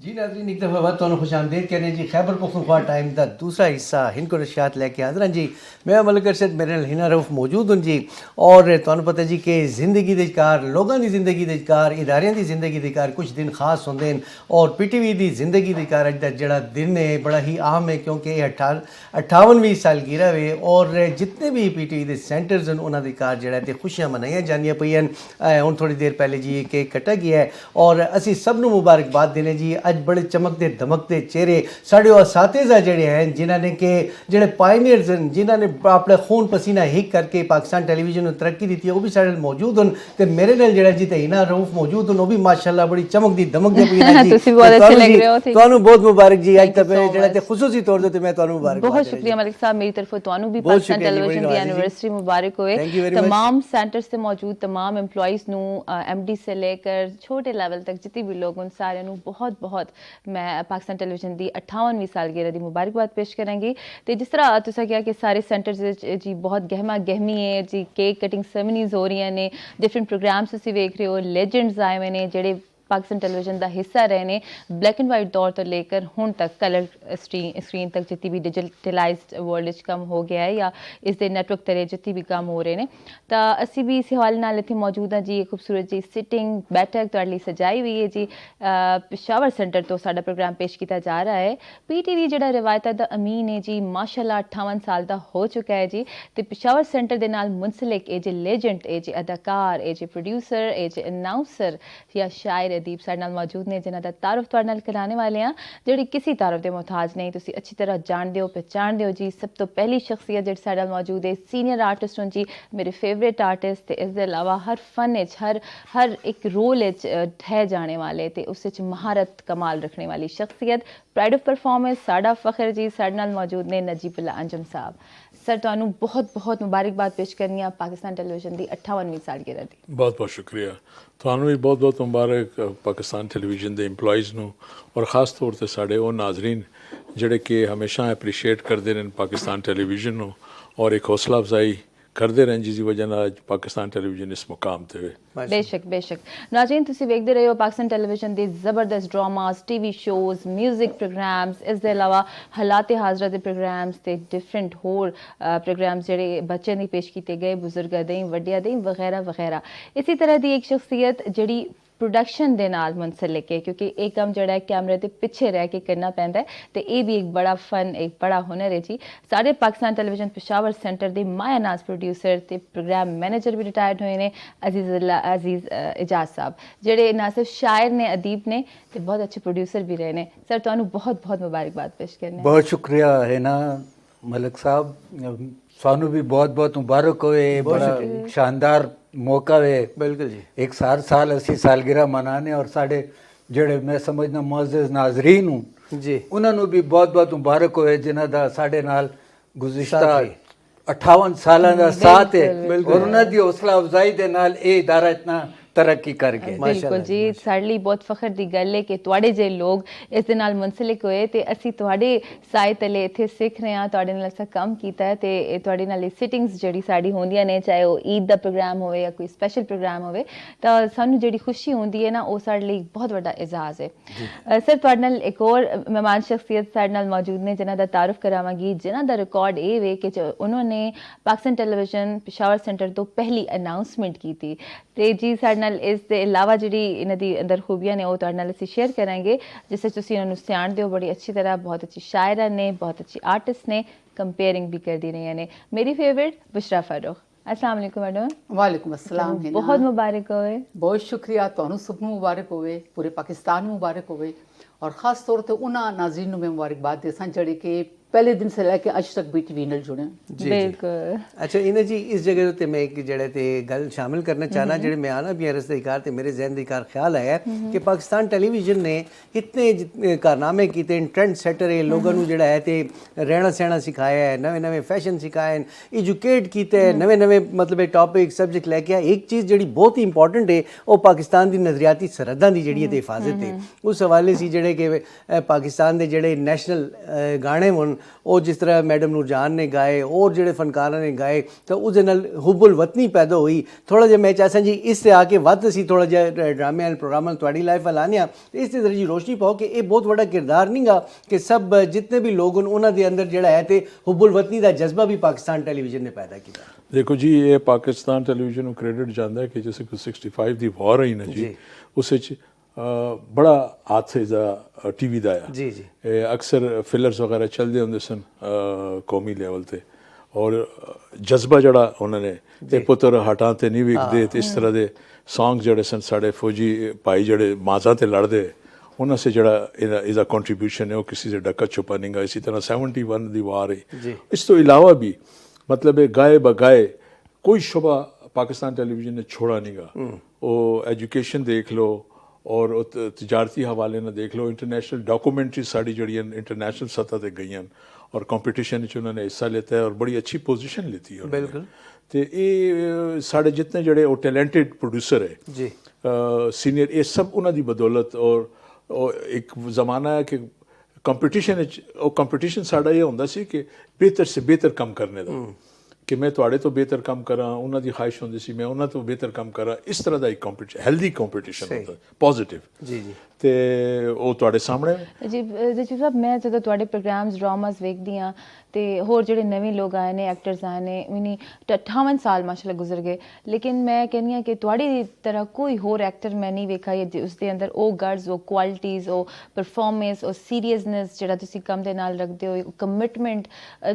जी नाज़रीन, एक दफ़ा बाद तुहानू खुश आमदीद कहने जी। खैबर पख्तूनख्वा टाइम का दूसरा हिस्सा हिंद को नशियात लैके हाज़िर हैं जी। मैं मलिक अरशद, मेरे नाल हिना रऊफ मौजूद हूँ जी। और तुहानू पता जी कि जिंदगी दे कार, लोगों की जिंदगी दे कार, इदारियां की जिंदगी दे कार कुछ दिन खास होंदे हैं। और PTV की जिंदगी दे कार अज दा जिहड़ा दिन है बड़ा ही अहम है, क्योंकि 58वीं सालगिरह वे। और जितने भी PTV के सेंटर्स हैं उन्होंने कार जिहड़ा ते खुशियां मनाइयां जांदियां पईयां। हुण थोड़ी देर पहले जी केक कटा गया है और असी सब नूं मुबारकबाद देने जी। अज बड़े चमकते धमकते चेहरे साढ़े असातिज़ा जिहड़े हैं, जिन्होंने के जिहड़े पायनियर्स हैं, जिन्होंने अपना खून पसीना हिक करके पाकिस्तान टेलीविजन में तरक्की दी है, वो भी साढ़े मौजूद हैं। तो मेरे नाल जिहड़ा जी हिना रऊफ मौजूद हैं, वो भी माशाअल्लाह बड़ी चमकदी धमकदी पई है जी। तुसी बहुत अच्छे लग रहे हो। तुहानू बहुत मुबारक जी। अज तक जिहड़ा ते खुसूसी तौर ते मैं तुहानू मुबारक। बहुत शुक्रिया मलिक साहब, मेरी तरफों तुहानू भी पाकिस्तान टेलीविजन की एनिवर्सरी मुबारक होए। तमाम सेंटर्स से मौजूद तमाम एम्प्लॉइज नू MD से लेकर छोटे लेवल तक जितने भी लोग उन सारे नू बहुत बहुत मैं पाकिस्तान टेलीविजन की 58वीं सालगिरह की मुबारकबाद पेश करांगी। तो जिस तरह तुसा क्या कि सारे सेंटर्स जी बहुत गहमा गहमी है जी, केक कटिंग सेरेमनीज हो रही ने, डिफरेंट प्रोग्राम्स तुसी वेख रहे हो, लेजेंड्स आए हुए ने जेडे पाकिस्तान टेलीविजन का हिस्सा रहे ने ब्लैक एंड वाइट दौर तो लेकर हुण तक कलर स्क्रीन तक जितनी भी डिजिटलाइज्ड वर्ल्ड कम हो गया है या इसके नेटवर्क तरे जितनी भी कम हो रहे हैं। तो असी भी इस हवाले नाल इत्थे मौजूद हाँ जी। खूबसूरत जी सिटिंग बैठक तुहाडे लई सजाई हुई है जी। पेशावर सेंटर तो साडा प्रोग्राम पेश किया जा रहा है। PTV जिहड़ा रिवायत दा अमीन है जी, माशाअल्लाह 58 साल का हो चुका है जी। तो पेशावर सेंटर दे नाल मुंसलिक ए जी लेजेंड ए जी अदाकार ए जी प्रोड्यूसर ए जी अनाउंसर या शायर अदीब साडे नाल मौजूद ने, जिन्हां दा तारुफ तुहाडे नाल कराने वाले हैं, जिहड़ी किसी तारुफ दे मोहताज नहीं, तुसीं अच्छी तरह जानदे हो पहचानदे हो जी। सब तो पहली शख्सियत जिहड़ी साडे नाल मौजूद है सीनियर आर्टिस्ट हों जी, मेरे फेवरेट आर्टिस्ट। ते इस दे अलावा हर फन हर एक रोल ठह जाने वाले ते उस महारत कमाल रखने वाली शख्सियत, प्राइड ऑफ परफॉर्मेंस साडा फखर जी साडे नाल मौजूद ने नजीबुल्ला अंजुम साहब। सर तुहानू बहुत बहुत मुबारकबाद पेश करनी है पाकिस्तान टेलीविजन की 58वीं सालगिरह दी। बहुत बहुत शुक्रिया। तुहानू भी बहुत बहुत मुबारक पाकिस्तान टेलीविजन के इंप्लॉइज़ नू और ख़ास तौर पर साढ़े वो नाजरीन जोड़े कि हमेशा अप्रीशिएट करते हैं पाकिस्तान टेलीविजन नू और एक हौसला अफजाई करते रहें, जिसकी वजह अज पाकिस्तान टेलीविजन इस मुकाम पर है। बेशक बेशक नाज़रीन, तुसीं वेखदे रहे हो पाकिस्तान टेलीविजन के जबरदस्त dramas, TV shows, music programmes, इस दे अलावा हालात हाजरा के प्रोग्राम्स ते डिफरेंट होर प्रोग्राम्स जेह्ड़े बच्चें दी पेश किए गए, बुजुर्गां दे, वड्डियां दे वगैरह वगैरह। इसी तरह की एक शख्सियत जिहड़ी प्रोडक्शन दे नाल मुंसलिक है, क्योंकि एक काम जड़ा है कैमरे के पिछे रह के करना पैंदा है, तो ये भी एक बड़ा फन एक बड़ा हुनर है जी। साढ़े पाकिस्तान टेलीविजन पेशावर सेंटर के माया नाज प्रोड्यूसर ते प्रोग्राम मैनेजर भी रिटायर्ड हुए हैं अजीज़ एजाज साहब, जेडे ना सिर्फ शायर ने अदीब ने ते बहुत अच्छे प्रोड्यूसर भी रहे हैं। सर तुहानू बहुत बहुत मुबारकबाद पेश करने। बहुत शुक्रिया है ना मलिक साहब, सानू भी बहुत बहुत मुबारक होए। बड़ा शानदार मौका है। बिल्कुल जी। एक साल असी सालगिरह मनाने और साढ़े जेड़े मैं समझना मुअज़्ज़ज़ नाजरीन हूँ जी, उन्होंने भी बहुत बहुत मुबारक होए, जिन्हों का साढ़े नाल गुज़िश्ता 58 साल का साथ है और उन्होंने हौसला अफजाई के नाल ये इदारा इतना तरक्की कर गए। बिल्कुल जी, साढ़े लिए बहुत फखर की गल है कि तुहाडे जे लोग इस दे नाल मुंसलिक होए ते असी तुहाडे साए तले इत्थे सीख रहे हैं, तुहाडे नाल असा काम कीता है ते तुहाडे नाल सिटिंग्स जेहड़ी साडी होंदियां ने, चाहे वो ईद दा प्रोग्राम होवे या कोई स्पेशल प्रोग्राम होवे, तो सानू जेहड़ी खुशी होंदी है ना वो साडे लिए बहुत बड़ा एजाज है। सर तुहाडे नाल एक और मेहमान शख्सियत साडे नाल मौजूद ने, जिन्हां दा तारुफ करावांगी, जिन्हां दा रिकॉर्ड ये वे कि उन्होंने पाकिस्तान टेलीविजन पेशावर सेंटर तो पहली अनाउंसमेंट की थी। ते जी साडे इस दे अलावा जी इन्हां दी अंदर खूबियां ने वो तुहाडे नाल असीं शेयर करांगे, जिससे तुसीं इन्हां नूं सियाणदे हो बड़ी अच्छी तरह। बहुत अच्छी शायरा ने, बहुत अच्छी आर्टिस्ट ने, कंपेयरिंग भी करदी रही ने। मेरी फेवरेट बुशरा फारूक। अस्सलाम वालेकुम मैडम। वालेकुम अस्सलाम। बहुत मुबारक होवे। बहुत शुक्रिया, तुहानू सब नूं मुबारक होवे, पूरे पाकिस्तान नूं मुबारक होवे और खास तौर पर उन्हां नाज़रीन नूं मैं मुबारकबाद देसां जेहड़े कि पहले दिन से लैके अज तक BTV नाल जुड़े। बिल्कुल। अच्छा इन्हें जी इस जगह ते मैं एक जड़े ते गल शामिल करना चाहना, जेडे मैं आना भी रस्ते कार ते मेरे जहन दी कार ख्याल आया कि पाकिस्तान टेलीविजन ने इतने कारनामे किए, ट्रेंड सेटर है, लोगों को जड़ा है ते रहना सहना सिखाया है, नवे नवे फैशन सिखाए, एजुकेट किया है, नवे नवे मतलब टॉपिक सब्जेक्ट लैके आए। एक चीज़ जी बहुत ही इंपॉर्टेंट है वो पाकिस्तान की नजरियाती सरहदां की जी हिफाजत है। उस हवाले से जेडे कि पाकिस्तान के जेडे नैशनल गाने होन ਉਹ ਜਿਸ ਤਰ੍ਹਾਂ ਮੈਡਮ ਨੂਰਜਾਨ ਨੇ ਗਾਏ ਔਰ ਜਿਹੜੇ ਫਨਕਾਰਾਂ ਨੇ ਗਾਏ ਤਾਂ ਉਹਦੇ ਨਾਲ ਹੁਬੁਲ ਵਤਨੀ ਪੈਦਾ ਹੋਈ। ਥੋੜ੍ਹਾ ਜਿਹਾ ਮੈਂ ਚਾਹਾਂ ਜੀ ਇਸ ਤੇ ਆ ਕੇ ਵੱਧ ਅਸੀਂ ਥੋੜ੍ਹਾ ਜਿਹਾ ਡਰਾਮੇ ਵਾਲੇ ਪ੍ਰੋਗਰਾਮਾਂ ਤੁਹਾਡੀ ਲਾਈਫ ਵੱਲ ਆਉਂਦੇ ਹਾਂ ਤੇ ਇਸ ਤੇ ਜ਼ਰਾ ਜੀ ਰੋਸ਼ਨੀ ਪਾਓ ਕਿ ਇਹ ਬਹੁਤ ਵੱਡਾ ਕਿਰਦਾਰ ਨਹੀਂ ਗਾ ਕਿ ਸਭ ਜਿतने ਵੀ ਲੋਕ ਉਹਨਾਂ ਦੇ ਅੰਦਰ ਜਿਹੜਾ ਹੈ ਤੇ ਹੁਬੁਲ ਵਤਨੀ ਦਾ ਜਜ਼ਬਾ ਵੀ ਪਾਕਿਸਤਾਨ ਟੈਲੀਵਿਜ਼ਨ ਨੇ ਪੈਦਾ ਕੀਤਾ। ਦੇਖੋ ਜੀ ਇਹ ਪਾਕਿਸਤਾਨ ਟੈਲੀਵਿਜ਼ਨ ਨੂੰ ਕ੍ਰੈਡਿਟ ਜਾਂਦਾ ਹੈ ਕਿ ਜਿਵੇਂ 65 ਦੀ ਵਾਰ ਹੋਈ ਨਾ ਜੀ ਉਸ ਵਿੱਚ ਬੜਾ ਹਾਦਸੇ ਦਾ ਟੀਵੀ ਦਾ ਆ ਜੀ ਜੀ ਅਕਸਰ ਫਿਲਰਸ ਵਗੈਰਾ ਚੱਲਦੇ ਹੁੰਦੇ ਸਨ ਕੌਮੀ ਲੈਵਲ ਤੇ ਔਰ ਜਜ਼ਬਾ ਜਿਹੜਾ ਉਹਨਾਂ ਨੇ ਤੇ ਪੁੱਤਰ ਹਟਾਂ ਤੇ ਨਹੀਂ ਵਿਕਦੇ ਤੇ ਇਸ ਤਰ੍ਹਾਂ ਦੇ ਸੌਂਗ ਜਿਹੜੇ ਸਨ ਸਾਡੇ ਫੌਜੀ ਭਾਈ ਜਿਹੜੇ ਮਾਜ਼ਾਂ ਤੇ ਲੜਦੇ ਉਹਨਾਂ ਸੇ ਜਿਹੜਾ ਇਹਦਾ ਕੰਟਰੀਬਿਊਸ਼ਨ ਹੈ ਉਹ ਕਿਸੇ ਸੇ ਡੱਕਾ ਛੁਪਾ ਨਹੀਂ ਗਾ। ਇसी तरह 71 ਦੀ ਵਾਰ ਹੈ। ਇਸ ਤੋਂ ਇਲਾਵਾ ਵੀ मतलब है गाए बगाए कोई शुबा पाकिस्तान टेलीविज़न ने छोड़ा नहीं गा। वो एजुकेशन देख लो और तजारती हवाले ना देख लो, इंटरनेशनल डॉक्यूमेंट्री साड़ी जड़ी इंटरनेशनल सतह ते गई और कंपटीशन उन्होंने हिस्सा लेता है और बड़ी अच्छी पोजीशन लेती है। बिल्कुल तो ये साढ़े जितने जड़े वो टैलेंटेड प्रोड्यूसर है जी सीनियर ये सब उन्होंने बदौलत और एक ज़माना है कि कंपटीशन साड़ा ये होंदा सी कि बेहतर से बेहतर काम करने दा कि मैं तुहाड़े तो बेहतर काम करा उन्हां दी ख्वाहिश होंदी सी मैं उन्हां तो बेहतर काम करा इस तरह दा एक कंपटीशन हेल्दी कंपटीशन होंदा पॉजिटिव जी जी ते ਉਹ ਤੁਹਾਡੇ ਸਾਹਮਣੇ ਜੀ ਜੀ ਸਾਹਿਬ ਮੈਂ ਜਦੋਂ ਤੁਹਾਡੇ ਪ੍ਰੋਗਰਾਮਸ ਡਰਾਮਾਸ ਵੇਖਦੀ ਹਾਂ ਤੇ ਹੋਰ ਜਿਹੜੇ ਨਵੇਂ ਲੋਕ ਆਏ ਨੇ ਐਕਟਰਸ ਆਏ ਨੇ ਮੈਨੀ 58 ਸਾਲ ਮਾਸ਼ਾਅੱਲਾ ਗੁਜ਼ਰ ਗਏ ਲੇਕਿਨ ਮੈਂ ਕਹਿੰਦੀ ਹਾਂ ਕਿ ਤੁਹਾਡੀ ਤਰ੍ਹਾਂ ਕੋਈ ਹੋਰ ਐਕਟਰ ਮੈਂ ਨਹੀਂ ਵੇਖਾ ਉਸ ਦੇ ਅੰਦਰ ਉਹ ਗਰਡਸ ਉਹ ਕੁਆਲਿਟੀਜ਼ ਉਹ ਪਰਫਾਰਮੈਂਸ ਉਹ ਸੀਰੀਅਸਨੈਸ ਜਿਹੜਾ ਤੁਸੀਂ ਕੰਮ ਦੇ ਨਾਲ ਰੱਖਦੇ ਹੋ ਕਮਿਟਮੈਂਟ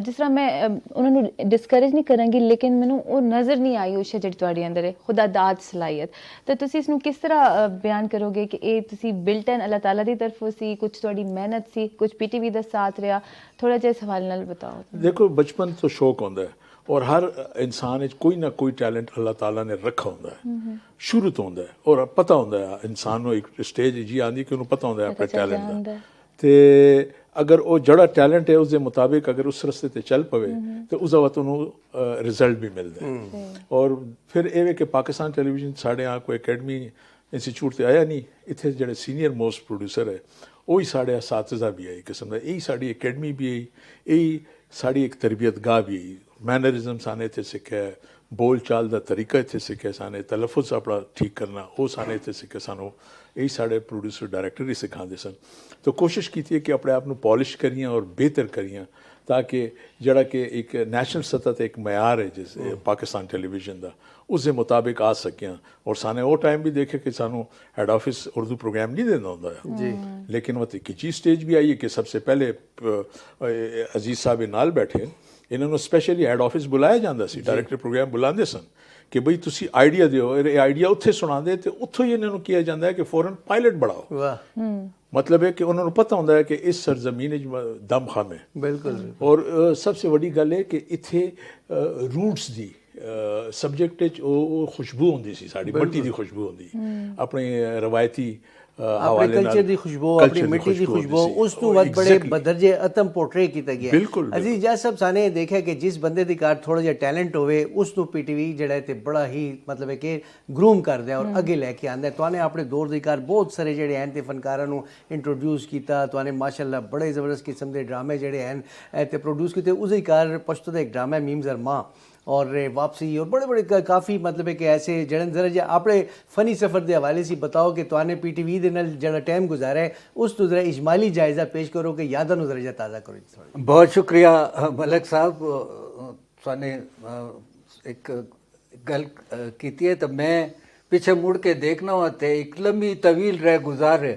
ਜਿਸ ਤਰ੍ਹਾਂ ਮੈਂ ਉਹਨਾਂ ਨੂੰ ਡਿਸਕਰੇਜ ਨਹੀਂ ਕਰਾਂਗੀ ਲੇਕਿਨ ਮੈਨੂੰ ਉਹ ਨਜ਼ਰ ਨਹੀਂ ਆਈ ਉਹ ਜਿਹੜੀ ਤੁਹਾਡੇ ਅੰਦਰ ਹੈ ਖੁਦਾ ਦਾਦ ਸਲਾਹੀਅਤ ਤਾਂ ਤੁਸੀਂ ਇਸ ਨੂੰ ਕਿਸ ਤਰ੍ਹਾਂ ਬਿਆਨ ਕਰੋਗੇ ਕਿ ਇਹ ਤੁਸੀਂ ਬਿਲਟਨ ਅੱਲਾਹ ਤਾਲਾ ਦੀ ਤਰਫੋਂ ਸੀ ਕੁਝ ਤੁਹਾਡੀ ਮਿਹਨਤ ਸੀ ਕੁਝ ਪੀਟੀਵੀ ਦਾ ਸਾਥ ਰਿਹਾ ਥੋੜਾ ਜਿਹਾ ਇਸ ਹਵਾਲੇ ਨਾਲ ਬਤਾਓ। देखो बचपन तो शौक होंदा है और हर इंसान कोई ना कोई टैलेंट अल्लाह ताला ने रखा होंदा है शुरू तो होंदा है और पता होंदा है इंसान को एक स्टेज जी आंदी कि उन्हें पता होंदा है अपने टैलेंट का ते अगर वो जड़ा टैलेंट है उसके मुताबिक अगर उस रस्ते ते चल पवे तो उस वक्त उन्होंने रिजल्ट भी मिलता है। और फिर ये कि पाकिस्तान टेलीविजन साढ़े यहाँ कोई अकेडमी इंस्टीट्यूट से आया नहीं इतने जड़े सीनियर मोस्ट प्रोड्यूसर है वही साढ़े असातिज़ा भी है एक किस्म का यही साड़ी अकेडमी भी है यही साड़ी एक तरबियत गाह भी है मैनरिज्म साने इतने सीखे बोल चाल का तरीका इतने सीखे साने तलफुज अपना ठीक करना वो साने इतने सीखे सानू यही साढ़े प्रोड्यूसर डायरैक्टर ही सिखाते सन। तो कोशिश की थी कि अपने आप को पॉलिश करिए और बेहतर करिए ताकि जड़ा कि एक नैशनल सतह ते एक मयार है जिस पाकिस्तान टेलीविजन का उसके मुताबिक आ सकें और साने वो टाइम भी देखे कि सानू हैड ऑफिस उर्दू प्रोग्राम नहीं देना होंदा जी लेकिन वो किची स्टेज भी आई है कि सबसे पहले अजीज साहब नाल बैठे इन्होंने स्पैशली हैड ऑफिस बुलाया जाता सी डायरैक्टर प्रोग्राम बुलाते सन कि बई तुसी आइडिया दिओ ये आइडिया उत्थे सुनाते तो उत्थों ही इन्होंने किया जाता है कि फौरन पायलट बढ़ाओ मतलब है कि उन्होंने पता होंदा है कि इस सरजमीन दम खाम है बिल्कुल और सबसे बड़ी गल है कि इत्थे रूट्स दी सब्जेक्ट खुशबू होंदी सी साड़ी मट्टी दी खुशबू होंदी अपने रवायती अपने कल्चर की खुशबू अपनी मिट्टी की खुशबू उस तो वक्त बड़े बदरजे अतम पोर्ट्रे किया गया बिल्कुल अजीज जज साहब साने देखा कि जिस बंदे दी कार थोड़ा जिहा टैलेंट होवे उस तो पीटीवी जड़ा है बड़ा ही मतलब है कि ग्रूम करदा है और अगे लैके आंदा है। तुहाने अपने दौर दी कार बहुत सारे जड़े हैं ते फनकारां नूं इंट्रोड्यूस कीता तुहाने माशाअल्लाह बड़े ज़बरदस्त किस्म दे ड्रामे जड़े हैं ते प्रोड्यूस कीते उसदी कार पश्तो दा एक ड्रामा है मीम्स अर मां और वापसी और बड़े बड़े काफ़ी मतलब है कि ऐसे जड़न जरा जो अपने फ़नी सफ़र के हवाले से बताओ कि तुहाने पीटीवी दे नाल जड़ा टाइम गुजारा है उस तो जरा इजमाली जायज़ा पेश करो कि यादां नूं जरा ताज़ा करो। बहुत शुक्रिया मलक साहब तुहाने एक गल कीती है तो मैं पीछे मुड़ के देखना हुआ तो एक लंबी तवील रह गुजार है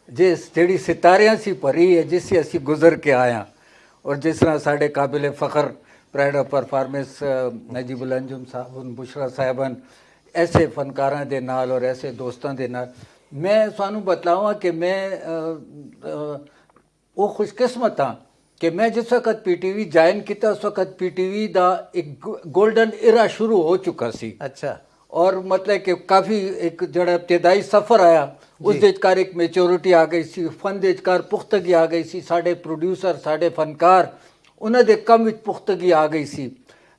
जिस जड़ी सितारियां सी भरी है जिससे असी गुजर के आया और जिस तरह साढ़े काबिल फ़ख्र pride of performance Najibul Anjum साहब बुशरा साहबन ऐसे फनकारां दे नाल और ऐसे दोस्तों दे नाल मैं सानू बतलावां कि मैं वो खुशकिस्मत हाँ कि मैं जिस वक्त पीटीवी ज्वाइन किया उस वक्त पीटीवी दा एक गोल्डन इरा शुरू हो चुका सी। अच्छा और मतलब कि काफ़ी एक जड़ा इब्तदाई सफ़र आया उस देचकार एक मैच्योरिटी आ गई सी फन देचकार पुख्तगी आ गई सी साढ़े प्रोड्यूसर साढ़े फनकार उन्होंने कम पुख्तगी आ गई सी।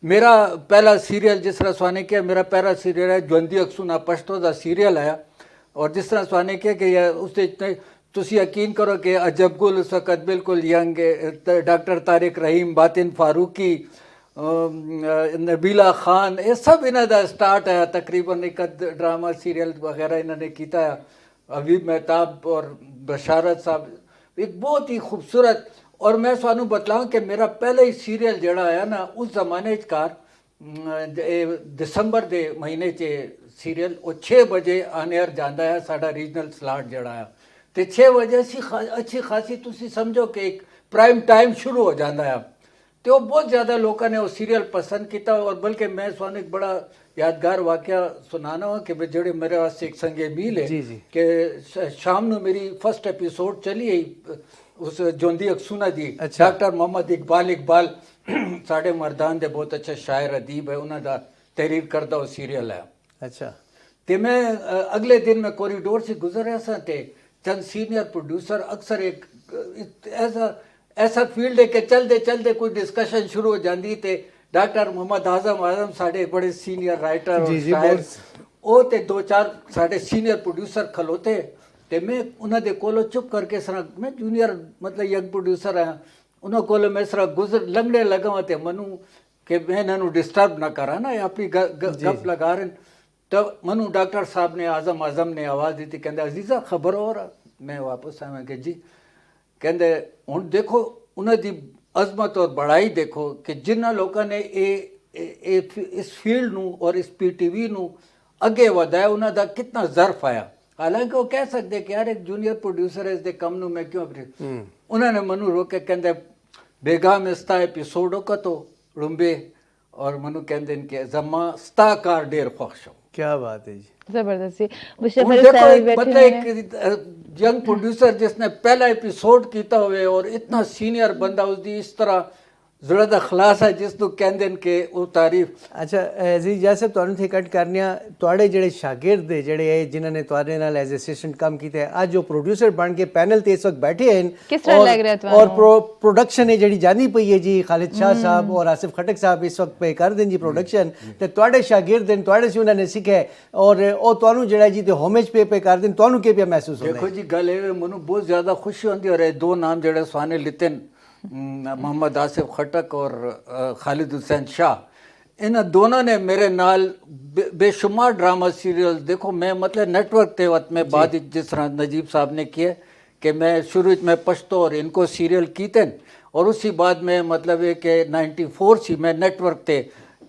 मेरा पहला सीरियल जिस तरह सुहाने किया मेरा पहला सीरियल है ज्वंदी अक्सुना पश्तो का सीरियल आया और जिस तरह सुहाने किया कि उस ਤੁਸੀਂ ਯਕੀਨ ਕਰੋ ਕਿ ਅਜਬ ਗੁਲ ਉਸ ਵਕਤ ਬਿਲਕੁਲ ਯੰਗ ਡਾਕਟਰ ਤਾਰਿਕ ਰਹੀਮ, ਬਾਤਿਨ ਫਾਰੂਕੀ, ਨਬੀਲਾ ਖਾਨ, ਇਹ ਸਭ ਇਹਨਾਂ ਦਾ ਸਟਾਰਟ ਹੈ। ਤਕਰੀਬਨ ਇੱਕ ਡਰਾਮਾ ਸੀਰੀਅਲ ਵਗੈਰਾ ਇਹਨਾਂ ਨੇ ਕੀਤਾ ਹੈ। अवीब मेहताब और बशारत साहब, एक बहुत ही खूबसूरत। और मैं सानू बतलाऊँ कि मेरा पहले ही सीरियल जड़ा आया ना उस जमाने कार दिसंबर के महीने च सीरियल वो 6 बजे आने एयर जाता है, साडा रीजनल स्लाट जड़ा है, तो 6 बजे अच्छी खासी तुसी समझो कि एक प्राइम टाइम शुरू हो जाता है। तो बहुत ज़्यादा लोगों ने वो सीरियल पसंद किया। और बल्कि मैं सानू एक बड़ा यादगार वाक़या सुनाना हो कि जेड़े मेरे वास्ते एक संगे मील है कि शाम ਨੂੰ मेरी फर्स्ट एपिसोड चली है उस जोंदी अकसूना दी। डॉक्टर मोहम्मद इकबाल साढ़े मरदान दे बहुत अच्छे शायर अदीब है, उन्होंने दा तहरीर करदा वो सीरियल है। अच्छा, तो मैं अगले दिन मैं कॉरीडोर से गुजर रहा था, तो चंद सीनियर प्रोड्यूसर अक्सर एक ऐसा फील्ड है कि चलते चलते कोई डिस्कशन शुरू हो जाती। तो डॉक्टर मोहम्मद आजम साढ़े बड़े सीनियर राइटर और शायर, वो तो 2-4 साढ़े सीनियर प्रोड्यूसर खलोते, तो मैं उन्होंने कोलों चुप करके सर मैं जूनियर मतलब यंग प्रोड्यूसर हाँ, उन्होंने कोलों मैं सर गुजर लंघने लगा हुआ तो मनु कि मैं इन्हों डिस्टर्ब ना करा ना, अपनी गप लगा रहे। तो मनु डॉक्टर साहब ने आजम ने आवाज़ दी थी, कहते अजीज़ा खबर हो रहा। मैं वापस आया कि जी, कहते हुण देखो उन्होंने अजमत और बड़ाई देखो कि जिन्होंने लोगों ने इस फील्ड नू और इस PTV नू अगे वधाया, उन्होंने कितना ज़र्फ आया। हालांकि वो कह सकते कि यार एक जूनियर प्रोड्यूसर है, इसके कम नू मैं क्यों उन्होंने मनु रोके कहते बेगाम इस्ता एपिसोडों का तो रुम्बे और मनु कहते इनके जमा स्ताकार डेर ख्वाहिश हो। क्या बात है जी, जबरदस्ती। मतलब एक यंग प्रोड्यूसर जिसने पहला एपिसोड किया हुए और इतना सीनियर बंदा उसकी इस तरह जरा दा खलास है जिसनों कहते हैं कि वो तारीफ। अच्छा अजीज जैसे तुहानू थे कट करने तुहाडे जेड़े शागिर्द जेड़े है जिन्होंने तुहाडे नाल एज असिस्टेंट काम किया है, आज जो प्रोड्यूसर बन के पैनल ते इस वक्त बैठे हैं, किस तरह लग रहा है और प्रोडक्शन है जेड़ी जानी पई है जी, खालिद शाह साहब और आसिफ खटक साहब इस वक्त पे कर दें जी प्रोडक्शन, ते तुहाडे शागिर्द हैं, तुहाडे से उन्होंने सीखा है और ओ तुहानू जेड़ा जी ते होमेज पे कर दें, तुहानू के पे महसूस होता है? देखो जी गल है मनु बहुत ज़्यादा खुशी होती है। और ये 2 नाम जेड़े सुहाने लिते मोहम्मद आसिफ खटक और खालिद हुसैन शाह, इन दोनों ने मेरे नाल बेशुमार ड्रामा सीरियल देखो। मैं मतलब नेटवर्क ते वक्त में बाद जिस तरह नजीब साहब ने किए कि मैं शुरू में पश्तो और इनको सीरियल कीते, और उसी बाद में मतलब है कि 94 से मैं नेटवर्क ते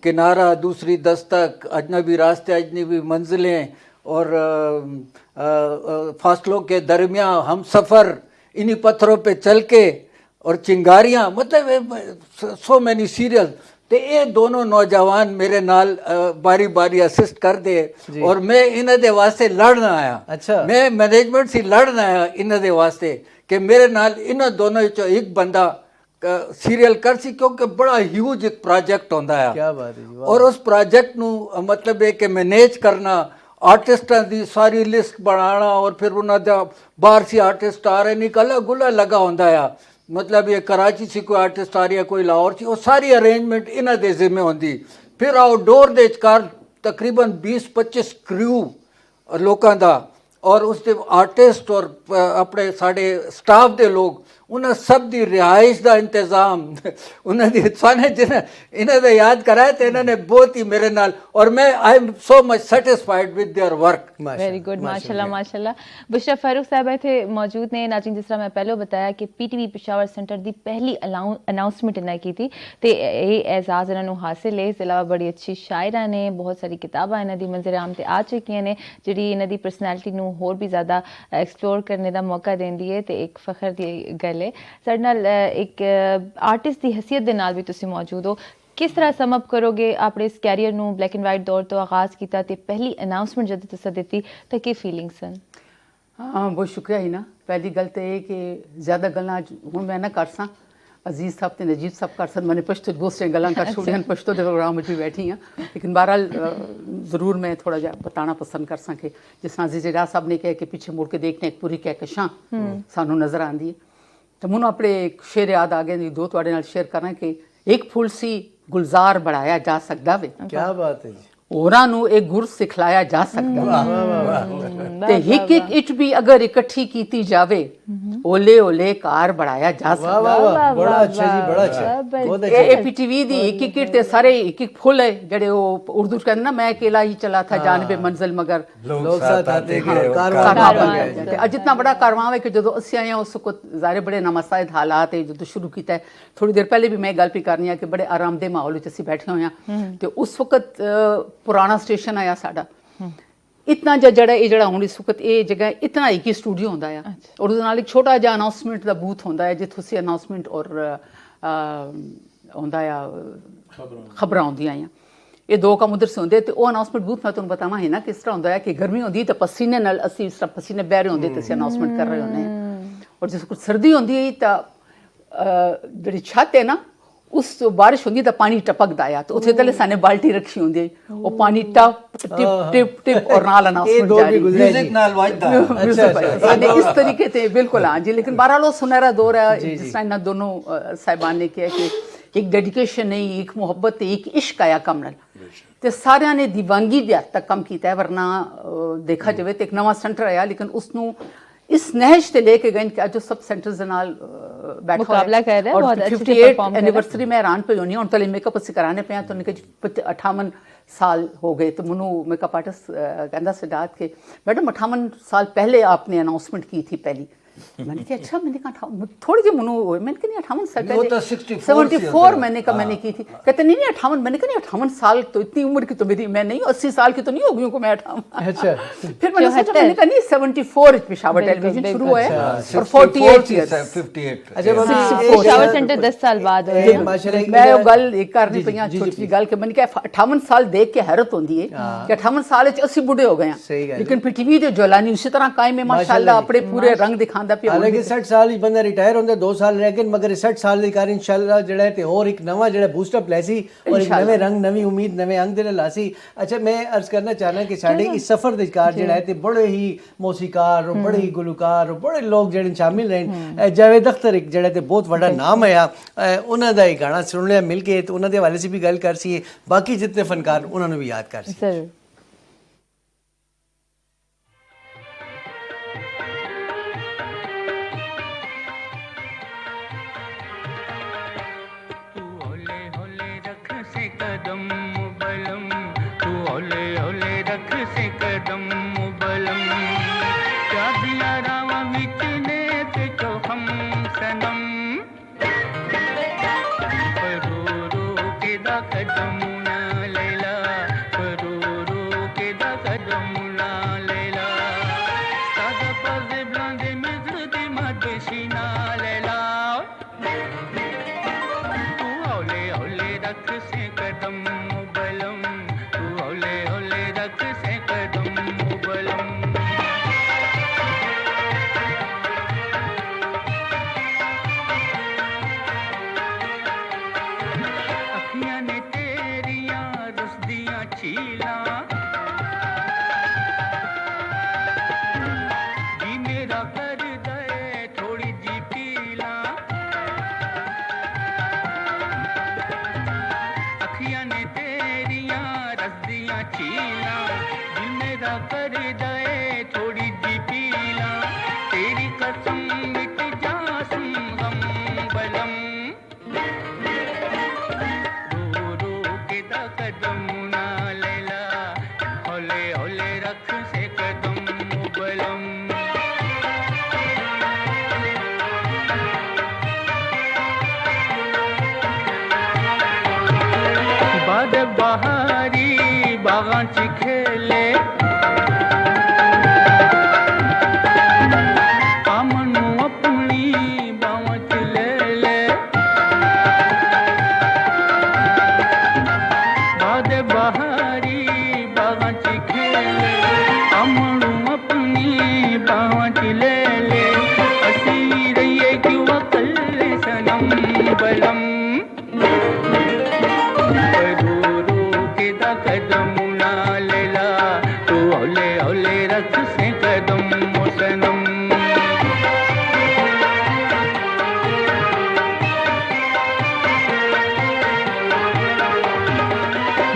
किनारा, दूसरी दस्तक, अजनबी रास्ते, अजनबी मंजिलें और फासलों के दरमियान, हम सफ़र, इन्हीं पत्थरों पे चल के और चिंगारियाँ, मतलब सो मैनी सीरियल। तो ये दोनों नौजवान मेरे नाल बारी बारी असिस्ट कर दे और मैं इन्हों दे वास्ते लड़ना आया। अच्छा, मैं मैनेजमेंट से लड़ना आया इन्हों दे वास्ते कि मेरे नाल इन्हों दोनों चो एक बंदा सीरियल कर सी, क्योंकि बड़ा ह्यूज एक प्रोजेक्ट होता है। क्या बात है जी, और उस प्रोजेक्ट नू मतलब है कि मैनेज करना, आर्टिस्टां की सारी लिस्ट बनाना और फिर उन्होंने बाहर से आर्टिस्ट आ रहे नहीं अलग गुला लगा होता है। मतलब ये कराची से कोई आर्टिस्ट आ रही है, कोई लाहौर से, वो सारी अरेंजमेंट इन्हों के जिम्मे होंगी। फिर आउटडोर दे कार तकरीबन 20-25 क्रू लोगों का और उसके आर्टिस्ट और अपने साढ़े स्टाफ के लोग, उन्हें सब की रिहाइश का इंतजाम उन्होंने साने जिन्हें इन्हें याद कराया तो इन्होंने बहुत ही मेरे नाल, और मैं I am so much satisfied with their work. Very good, माशाल्लाह माशाल्लाह। बुशरा फारूक साहब थे मौजूद ने। नाज़रीन जिस तरह मैं पहले बताया कि PTV पेशावर सेंटर की पहली अनाउंसमेंट इन्हें की थी, तो ये एजाज़ इन्होंने हासिल है। इस अलावा बड़ी अच्छी शायरा ने, बहुत सारी किताबां इन्हों की मंजर आम ते आ चुकी ने, जी इन्हों की परसनैलिटी नूं होर भी ज़्यादा एक्सप्लोर करने का मौका देंदी है, तो एक फखर की गल है। साडे नाल एक आर्टिस्ट की हैसियत दे नाल भी तुसीं मौजूद हो, किस तरह सम अप करोगे अपने इस कैरियर नूं ब्लैक एंड वाइट दौर तो आगाज़ किया ते पहली अनाउंसमेंट जब तुसीं दी तो की फीलिंग सन? हाँ बहुत शुक्रिया ही ना। पहली गल तो ये कि ज़्यादा गल्लां हुण मैं ना कर सां, अजीज़ साहब ते नजीब साहब कर सन, मैंने पश्तो बहुत से गल्लां कर छोड़ियां, पश्तो दे प्रोग्राम में भी बैठी हाँ, लेकिन बहरहाल ज़रूर मैं थोड़ा जा बताना पसंद कर सां कि जिस तरह अजीज़ राज साहब ने कहा कि पीछे मुड़ के देखने एक पूरी कहकशां सानू नज़र आती है। तो मैनू अपने एक शेर याद आ गए, 2 तुहाडे नाल शेयर करना कि एक फुल सी गुलजार बढ़ाया जा सकदा वे। क्या बात है जी। ਹੋਰਾਂ ਨੂੰ ਇਹ ਗੁਰ ਸਿਖਲਾਇਆ ਜਾ ਸਕਦਾ ਤੇ ਇੱਕ ਇੱਕ ਇੱਟ ਵੀ ਅਗਰ ਇਕੱਠੀ ਕੀਤੀ ਜਾਵੇ ਓਲੇ ਓਲੇ ਕਾਰ बढ़ाया जा वाह वाह ਸਕਦਾ वाह बड़ा अच्छा जी बड़ा अच्छा बहुत अच्छा ਇਹ ਪੀਟੀਵੀ ਦੀ ਇੱਕ ਇੱਕ ਇੱਟ ਤੇ ਸਾਰੇ ਇੱਕ ਇੱਕ ਫੁੱਲ ਹੈ ਜਿਹੜੇ ਉਹ ਉਰਦੂ ਚ ਕਹਿੰਦੇ ਨਾ ਮੈਂ ਅकेला ही चला था जानबे मंजिल मगर लोग साथ आते गए कारवां कारवां बन गया ਤੇ ਅੱਜ इतना बड़ा कारवां है कि ਜਦੋਂ ਅਸੀਂ ਆਏ ਹਾਂ ਉਸ ਵਕਤ ਜ਼ਾਹਿਰ ਬੜੇ ਨਾਮਸਾਇਦ ਹਾਲਾਤ ਹੈ ਜਦੋਂ ਸ਼ੁਰੂ ਕੀਤਾ ਹੈ ਥੋੜੀ ਦੇਰ ਪਹਿਲੇ ਵੀ ਮੈਂ ਗੱਲ ਵੀ ਕਰਨੀ ਆ ਕਿ ਬੜੇ ਆਰਾਮਦੇ ਮਾਹੌਲ ਵਿੱਚ ਅਸੀਂ ਬੈਠੇ ਹੋਏ ਹਾਂ ਤੇ ਉਸ ਵਕਤ ਪੁਰਾਣਾ ਸਟੇਸ਼ਨ ਆਇਆ ਸਾਡਾ ਇਤਨਾ ਜਿਹੜਾ ਇਹ ਜਿਹੜਾ ਹੁਣ ਇਸ ਵਕਤ ਇਹ ਜਗ੍ਹਾ ਇਤਨਾ ਹੀ ਕੀ ਸਟੂਡੀਓ ਹੁੰਦਾ ਆ ਔਰ ਉਹਦੇ ਨਾਲ ਇੱਕ ਛੋਟਾ ਜਿਹਾ ਅਨਾਉਂਸਮੈਂਟ ਦਾ ਬੂਥ ਹੁੰਦਾ ਹੈ ਜਿੱਥੇ ਅਸੀਂ ਅਨਾਉਂਸਮੈਂਟ ਔਰ ਹੁੰਦਾ ਆ ਖਬਰਾਂ ਆਉਂਦੀਆਂ ਆ ਇਹ ਦੋ ਕੰਮ ਉਧਰ ਸੇ ਹੁੰਦੇ ਤੇ ਉਹ ਅਨਾਉਂਸਮੈਂਟ ਬੂਥ ਮੈਂ ਤੁਹਾਨੂੰ ਬਤਾਵਾਂ ਹੈ ਨਾ ਕਿਸ ਤਰ੍ਹਾਂ ਹੁੰਦਾ ਹੈ ਕਿ ਗਰਮੀ ਹੁੰਦੀ ਤਾਂ ਪਸੀਨੇ ਨਾਲ ਅਸੀਂ ਇਸ ਤਰ੍ਹਾਂ ਪਸੀਨੇ ਬਹਿ ਰਹੇ ਹੁੰਦੇ ਤੇ ਅਸੀਂ ਅਨਾਉਂਸਮੈਂਟ ਕਰ ਰਹੇ ਹੁੰਦੇ ਹਾਂ ਔਰ ਜਿਸ ਕੁਝ ਸਰਦੀ ਹੁੰਦੀ ਹੈ ਤਾਂ ਜਿਹੜੀ ਛੱਤ ਹੈ ਨਾ ਉਸ ਤੋਂ ਬਾਰਿਸ਼ ਹੁੰਦੀ ਤਾਂ ਪਾਣੀ ਟਪਕਦਾ ਆ ਤੇ ਉੱਥੇ ਤਲੇ ਸਾਨੇ ਬਾਲਟੀ ਰੱਖੀ ਹੁੰਦੀ ਹੈ ਉਹ ਪਾਣੀ ਟਿਪ ਟਿਪ ਟਿਪ ਔਰ ਨਾਲ ਅਨਾਉਂਸਮੈਂਟ ਜਾਰੀ म्यूजिक नाल वाजदा साने इस तरीके से बिल्कुल हाँ जी लेकिन बहरहाल वो सुनहरा दौर है जिस तरह इन्होंने दोनों साहिबान ने किया कि एक डेडिकेशन है एक मुहब्बत है एक इश्क आया कम नाल ते सारियां ने दीवानगी दे हद तक कम किया है वरना देखा जाए तो एक नवा सेंटर आया लेकिन उसनों इस नहज से लेके गए कि जो सब सेंटर्स दे नाल बैठा मुकाबला कर रहे हैं बहुत अच्छे से 58 परफॉर्म एनिवर्सरी में हैरान पे होनी और तले मेकअप ਅਸੀਂ कराने पे तो उन्होंने कहा 58 साल हो गए तो मनु मेकअप आर्टिस्ट कहना सिद्धार्थ के मैडम 58 साल पहले आपने अनाउंसमेंट की थी पहली मैंने कहा अच्छा मैंने कहा थोड़ी सी मनु मैंने कहा नहीं 58 साल वो पहले तो 74 मैंने कहा मैंने की थी कहते नहीं नहीं 58 मैंने कहा नहीं 58 साल तो इतनी उम्र की तो मेरी मैं नहीं 80 साल की तो नहीं हो गई हूँ मैं 58 अच्छा फिर मैंने सोचा मैंने कहा नहीं 74 पेशावर टेलीविजन शुरू हुआ है और 48 years 58 अच्छा पेशावर सेंटर 10 साल बाद होया ਇਹ ਮਾਸ਼ਾਅੱਲਾ मैं वो गल एक करनी पईयां छोटी सी गल कि मैंने कहा 58 साल देख के हैरत होती है कि 58 साल च ਅਸੀਂ ਬੁੱਢੇ ਹੋ ਗਏ सही ਹਾਂ गल लेकिन पीटीवी ਦੇ ਜਲਾਨੀ ਉਸੇ ਤਰ੍ਹਾਂ ਕਾਇਮ ਹੈ ਮਾਸ਼ਾਅੱਲਾ ਆਪਣੇ ਪੂਰੇ ਰੰਗ ਦਿਖਾਉਂਦਾ ਪਿਆ ਹਾਲਾਂਕਿ 60 ਸਾਲ ਹੀ ਬੰਦਾ ਰਿਟਾਇਰ ਹੁੰਦਾ 2 ਸਾਲ ਰਹਿ ਗਏ ਮਗਰ 60 ਸਾਲ ਦੇ ਕਾਰ ਇਨਸ਼ਾਅੱਲਾ ਜਿਹੜਾ ਹੈ ਤੇ ਹੋਰ ਇੱਕ ਨਵਾਂ ਜਿਹੜਾ ਬੂਸਟ ਅਪ ਲੈਸੀ ਔਰ ਇੱਕ ਨਵੇਂ ਰੰਗ ਨਵੀਂ ਉਮੀਦ ਨਵੇਂ ਅੰਗ ਦੇ ਨਾਲ ਲਾਸੀ ਅੱਛਾ ਮੈਂ ਅਰਜ਼ ਕਰਨਾ ਚਾਹਨਾ ਕਿ ਸਾਡੇ ਇਸ ਸਫ਼ਰ ਦੇ ਕਾਰ ਜਿਹੜਾ ਹੈ ਤੇ ਬੜੇ ਹੀ ਮੌਸੀਕਾਰ ਔਰ ਬੜੇ ਹੀ ਗੁਲਕਾਰ ਔਰ ਬੜੇ ਲੋਕ ਜਿਹੜੇ ਸ਼ਾਮਿਲ ਰਹੇ ਜਾਵੇਦ ਅਖਤਰ ਇੱਕ ਜਿਹੜਾ ਤੇ ਬਹੁਤ ਵੱਡਾ ਨਾਮ ਆਇਆ ਉਹਨਾਂ ਦਾ ਇਹ ਗਾਣਾ ਸੁਣ ਲਿਆ ਮਿਲ ਕੇ ਤੇ ਉਹਨਾਂ ਦੇ ਹਵਾਲੇ ਸੇ ਵੀ ਗੱਲ ਕਰ ਸੀ ਬਾਕੀ ਜਿੰਨੇ ਫਨਕਾਰ ਉਹਨਾਂ ਨੂੰ ਵੀ ਯਾਦ ਕਰ ਸੀ जरूर बहारी बागांची खेले आमनू अपनी बावच ले ले बाद बहारी बागांची खेले आमनू अपनी बावच ले ले असी रहिए क्यों कल सनम बलम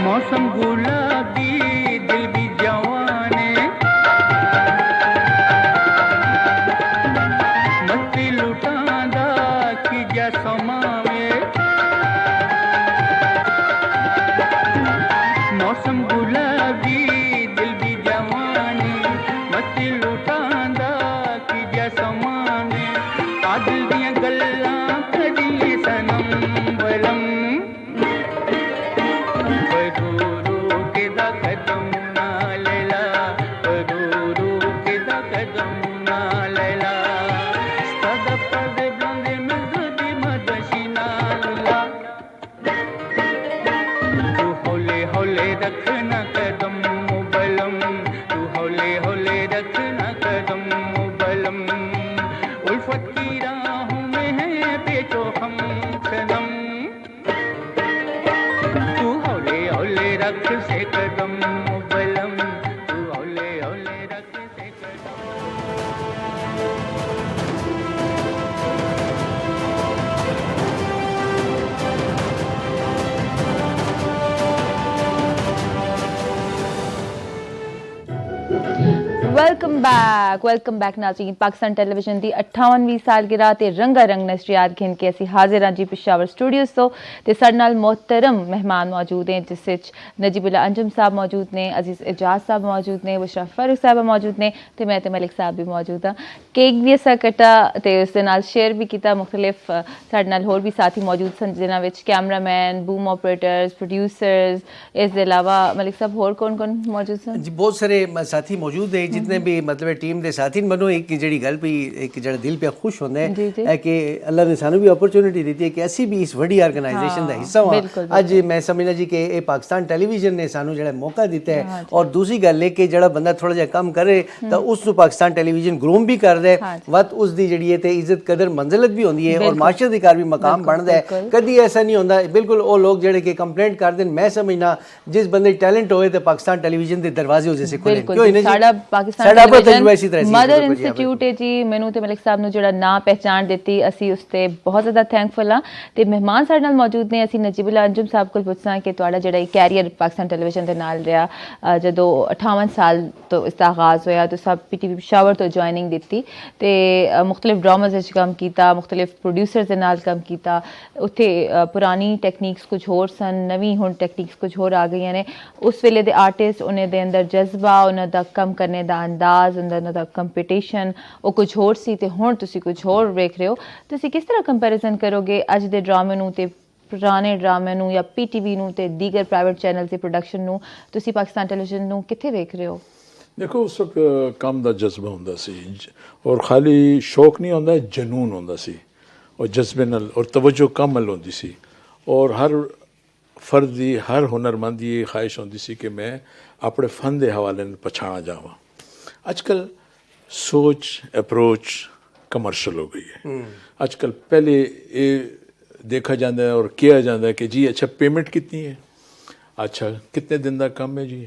मौसम गुलाबी मदीना लैला सदा पर्दे ब्लंदे मजदी मदशीना लैला तू हौले हौले रखना कदम मुबलम तू हौले हौले रखना कदम मुबलम उल्फत की राहों में है बेचो हम सनम तू हौले हौले रख से कदम मुबलम तू हौले हौले रख से कदम वेलकम बैक नाज़रीन पाकिस्तान टेलीविजन की 58ਵੀਂ सालगिरह ते रंगा रंग नशरियात घिन के असी हाजिर हाँ जी पिशावर स्टूडियोज़ तो ते साडे नाल मोहतरम मेहमान मौजूद हैं जिस विच नजीबुल्ला अंजुम साहब मौजूद ने अजीज़ एजाज साहब मौजूद ने बुशरा फारूक साहब मौजूद ने ते मैं ते मलिक साहब भी मौजूद हाँ केक भी असा कटा ते उस दे नाल शेयर भी किया मुख्तलिफ साडे नाल होर भी साथी मौजूद सन जिन्हां विच कैमरामैन बूम ऑपरेटर्स प्रोड्यूसर्स इस दे अलावा मलिक साहब होर कौन कौन मौजूद सन जी बहुत सारे साथी मौजूद है जितने भी मतलब टीम के साथी मनो एक जी गल भी एक जरा दिल पे खुश होंदा है कि अल्लाह ने सानू भी अपॉर्चुनिटी दी है कि असी भी इस बड़ी ऑर्गेनाइजेशन का हिस्सा हुआ अज मैं समझना जी कि ये पाकिस्तान टेलीविजन ने सानू जड़ा मौका दिता है और दूसरी गल है कि जड़ा बंदा थोड़ा जिहा कम करे तो उस पाकिस्तान टेलीविजन ग्रूम भी कर दे वत उसकी जी है इज्जत कदर मंजिलत भी होंदी है और माशरे दी कार भी मकाम बनता है कभी ऐसा नहीं होंदा बिल्कुल वो लोग जड़े कि कंप्लेंट कर दें मैं समझना जिस बंदे टैलेंट होए तो पाकिस्तान टेलीविजन के दरवाजे जैसे खुले मदर इंस्टीट्यूट है जी मैनू ते मलिक साहब नू जिहड़ा नाम पहचान दित्ती असी उस ते बहुत ज़्यादा थैंकफुल हाँ ते मेहमान साडे नाल मौजूद ने असी नजीबुल्ला अंजुम साहब कोल पुछसां कि तुहाडा जिहड़ा कैरियर पाकिस्तान टेलीविजन दे नाल रहा जदों 58 साल तो इसका आगाज़ होया तो सब PTV पिशावर तो ज्वाइनिंग दित्ती ते मुख्तलिफ ड्रामाज विच कम कीता मुख्तलिफ प्रोड्यूसर्स दे नाल कम कीता उत्थे पुरानी टेक्निक्स कुछ होर सन नवीं हुण टेक्निक्स कुछ होर आ गई ने उस वेले दे आर्टिस्ट उन्हें दे अंदर जज्बा उन्हां दा कम करने दा अंदाज उन्हां दा कंपीटिशन वो कुछ होर सी ते हुण तुसीं कुछ होर वेख रहे हो तुसीं किस तरह कंपैरिजन करोगे अज दे ड्रामे नूं ते पुराने ड्रामे नूं या PTV नूं ते दीगर प्राइवेट चैनल की प्रोडक्शन नूं तुसीं पाकिस्तान टेलीविजन नूं कित्थे वेख रहे हो देखो उस वक्त कम का जज्बा होंदा सी और खाली शौक नहीं होंदा जनून होंदा सी और जज्बे नाल और तवज्जो कम नाल होंदी सी और हर फर्द की हर हुनरमंद की ख्वाहिश होंदी सी कि मैं अपने फन के हवाले नाल पछाणा जावां अजकल सोच अप्रोच कमर्शल हो गई है अजकल पहले ये देखा जाता है और किया जाता है कि जी अच्छा पेमेंट कितनी है अच्छा कितने दिन का काम है जी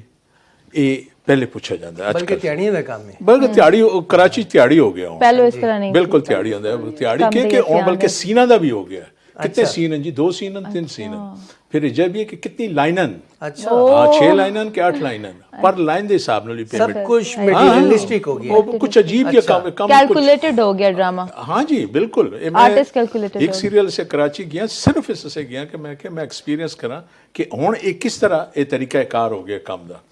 ये पहले पूछा जाता है बल्कि त्याड़ियां दा काम है बल्कि त्याड़ी कराची त्याड़ी हो गया हूँ पहले इस तरह नहीं बिल्कुल त्याड़ी होंदा है त्याड़ी के और बल्कि सीना दा भी हो गया कितने सीन हैं जी 2 सीन 3 सीन फिर जब ये कि कितनी लाइनन अच्छा हाँ 6 लाइनन के 8 लाइनन पर लाइन के हिसाब नाल पेमेंट सब कुछ मटेरियलिस्टिक हो गया कुछ अजीब या कम कैलकुलेटेड हो गया ड्रामा हाँ जी बिल्कुल आर्टिस्ट कैलकुलेटेड एक सीरियल से कराची गया सिर्फ इससे गया कि मैं एक्सपीरियंस करा कि हुण ये किस तरह ये तरीका कार हो गया काम का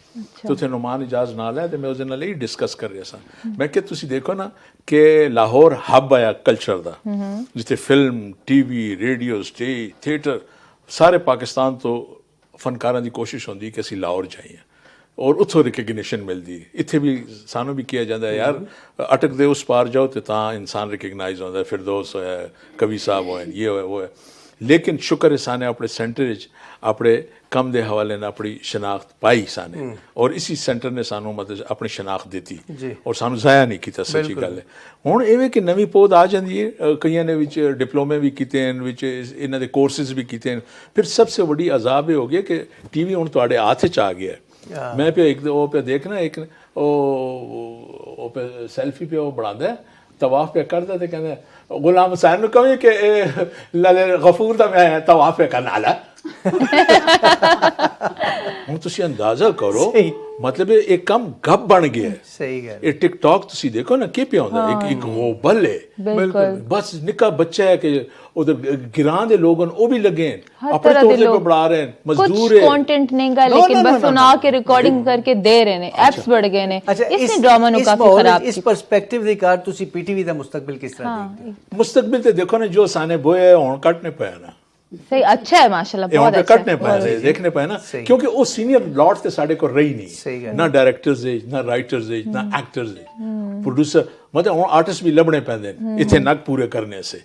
तो थे नुमान इजाज नाल है तो मैं उस नाल ही डिस्कस कर रहा था मैं कि तुसी देखो ना कि लाहौर हब आया कल्चर का जिथे film TV radio stage theatre सारे पाकिस्तान तो फनकारां की कोशिश होंदी कि असीं लाहौर जाइए और उत्थों रिकग्निशन मिलती इत्थे भी सानू भी किया जाता है यार अटक दे उस पार जाओ तो तां इंसान रिकग्नाइज होता है फिरदौस है कवि साहब होए ये होए वो है लेकिन शुक्र है साने अपने सेंटर अपने कम के हवाले ने अपनी शनाख्त पाई साने और इसी सेंटर ने सानू मतलब अपनी शनाख्त दी और सानू जाया नहीं किया सच्ची गल है हुण इवें कि नवीं पोध आ जाती है कईयां ने विच डिप्लोमे भी किए इन्हां दे कोर्सेज भी किए फिर सबसे बड़ी अजाब ये हो गया कि TV हुण तुहाडे हाथ च आ गया है मैं पे एक वो पे देखना एक वो पे सेल्फी पे वो बनांदा है तवाफ पे करदा ते कहंदा गुलाम हुसैन नूं कहे कि लले गफूर दा मैं तवाफ पे करन आला ਹੁਣ ਤੁਸੀਂ ਅੰਦਾਜ਼ਾ ਕਰੋ मतलब एक काम गप बन गया है सही गल ये टिकटॉक तुसी देखो ना के पे होंदा एक वो बल है बिल्कुल बस निक्का बच्चा है कि उधर गिरां दे लोग वो भी लगे हैं अपने तौर पे बढ़ा रहे हैं मजदूर है कंटेंट नहीं गा लेकिन बस सुना के रिकॉर्डिंग करके दे रहे हैं एप्स बढ़ गए ने इसने ड्रामा नु काफी खराब इस पर्सपेक्टिव दी कार तुसी PTV दा मुस्तकबिल किस तरह देखते मुस्तकबिल ते देखो ना जो साने बोए हुण कटने पे ना सही, अच्छा है माशाल्लाह, ਇਹ ਹੁਣ बहुत ਤੇ अच्छा ਕੱਟਨੇ ਪਏ ਨੇ ਦੇਖਣੇ ਪਏ ਨਾ ਕਿਉਂਕਿ ਉਹ ਸੀਨੀਅਰ ਲੋਟ ਤੇ ਸਾਡੇ ਕੋਲ ਰਹੀ ਨਹੀਂ ਨਾ ਡਾਇਰੈਕਟਰਸ ਦੇ ਨਾ ਰਾਈਟਰਸ ਦੇ ਨਾ ਐਕਟਰਸ ਦੇ ਪ੍ਰੋਡਿਊਸਰ ਮਤਲਬ ਹੁਣ ਆਰਟਿਸਟ ਵੀ ਲੱਭਣੇ ਪੈਂਦੇ ਨੇ ਇੱਥੇ ਨਗ ਪੂਰੇ ਕਰਨੇ ਸੇ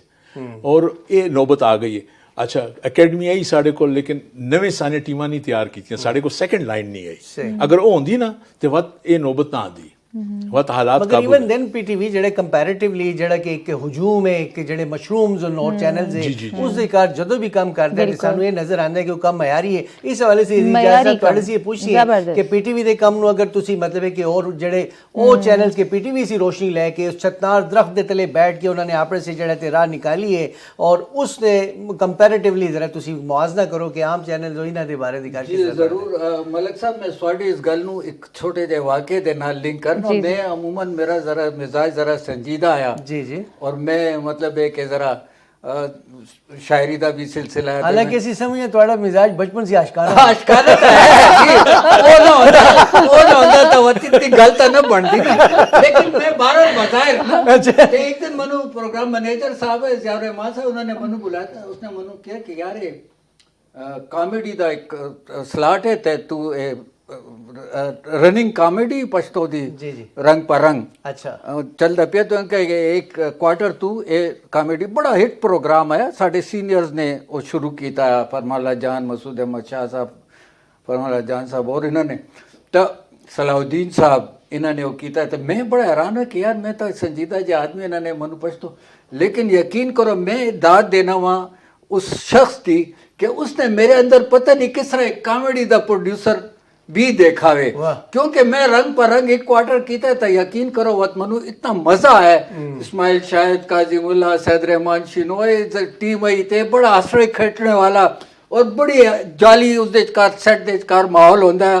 ਔਰ ਇਹ ਨੌਬਤ ਆ ਗਈ ਹੈ ਅੱਛਾ ਅਕੈਡਮੀ ਆਈ ਸਾਡੇ ਕੋਲ ਲੇਕਿਨ ਨਵੇਂ ਸਾਨੇ ਟੀਮਾਂ ਨਹੀਂ ਤਿਆਰ ਕੀਤੀਆਂ ਸਾਡੇ ਕੋਲ ਸੈਕੰਡ ਲਾਈਨ ਨਹੀਂ ਆਈ ਅਗਰ ਉਹ ਹੁੰਦੀ ਨਾ ਤੇ ਵੱਧ ਇਹ ਨੌਬਤ ਨਾ ਆਉਂਦੀ बहुत हालात मगर इवन देन पीटीवी ਜਿਹੜੇ ਕੰਪੈਰੀਟਿਵਲੀ ਜਿਹੜਾ ਕਿ ਇੱਕ ਹਜੂਮ ਹੈ ਕਿ ਜਿਹੜੇ ਮਸ਼ਰੂਮਸ ਔਰ ਨੋਟ ਚੈਨਲਸ ਹੈ ਉਸ ਦੇ ਕਾਰ ਜਦੋਂ ਵੀ ਕੰਮ ਕਰਦੇ ਨੇ ਸਾਨੂੰ ਇਹ ਨਜ਼ਰ ਆਉਂਦਾ ਹੈ ਕਿ ਉਹ ਕੰਮ ਮਿਆਰੀ ਹੈ ਇਸ ਹਵਾਲੇ ਸੇ ਇਜਾਜ਼ਤ ਤੁਹਾਡੇ ਸੀ ਪੁੱਛੀ ਕਿ ਪੀਟੀਵੀ ਦੇ ਕੰਮ ਨੂੰ ਅਗਰ ਤੁਸੀਂ ਮਤਲਬ ਹੈ ਕਿ ਹੋਰ ਜਿਹੜੇ ਉਹ ਚੈਨਲਸ ਕੇ ਪੀਟੀਵੀ ਸੀ ਰੋਸ਼ਨੀ ਲੈ ਕੇ ਉਸ ਛਤਨਾਰ ਦਰਖਤ ਦੇ ਤਲੇ ਬੈਠ ਕੇ ਉਹਨਾਂ ਨੇ ਆਪਣੇ ਸੇ ਜਿਹੜਾ ਤੇ ਰਾਹ ਨਿਕਾਲੀ ਹੈ ਔਰ ਉਸ ਨੇ ਕੰਪੈਰੀਟਿਵਲੀ ਜ਼ਰਾ ਤੁਸੀਂ ਮੁਆਜ਼ਨਾ ਕਰੋ ਕਿ ਆਮ ਚੈਨਲ ਇਹਨਾਂ ਦੇ ਬਾਰੇ ਦੀ ਗੱਲ ਜੀ ਜ਼ਰੂਰ ਮਲਕ ਸਾਹਿਬ ਮੈਂ ਤੁਹਾਡੀ ਇਸ ਗੱਲ ਨੂੰ ਇੱਕ ਛੋਟੇ ਜਿਹੇ ਵਾਕਿਏ ਦੇ ਨਾਲ ਲਿੰਕ ਕਰਨਾ मैं अमूमन मेरा जरा मिजाज जरा संजीदा आया जी जी और मैं मतलब है कि जरा शायरी का भी सिलसिला है हालांकि इसी समय थोड़ा मिजाज बचपन से आशकारा आशकारा तो है वो ना होता तो इतनी गलत ना बनती लेकिन मैं बारह बताए एक दिन मनु प्रोग्राम मैनेजर साहब है ज़िया रहमान साहब उन्होंने मनु बुलाया था उसने मनु किया कि यार ये कॉमेडी का एक स्लॉट है तू रनिंग कॉमेडी पछतो दी जी जी रंग पर रंग अच्छा चलता पिया तो एक क्वार्टर तू ये कॉमेडी बड़ा हिट प्रोग्राम है साढ़े सीनियर्स ने वो शुरू किया फरमाला जान मसूद अहमद शाह साहब फरमाला जान साहब और इन्होंने तो सलाहुद्दीन साहब इन्होंने वो किया तो मैं बड़ा हैरान है कि यार मैं तो संजीदा जी आदमी इन्होंने मनु पछतो लेकिन यकीन करो मैं दाद देना वहाँ उस शख्स की कि उसने मेरे अंदर पता नहीं किस तरह कॉमेडी का प्रोड्यूसर भी देखावे क्योंकि मैं रंग पर रंग एक क्वार्टर किया था यकीन करो वत मनु इतना मजा है इस्माइल शाहिद काजिमुल्ला सैद रहमान शिनोए टीम आई थे बड़ा आश्रय खटने वाला और बड़ी जाली उस सेट दे कार माहौल होता है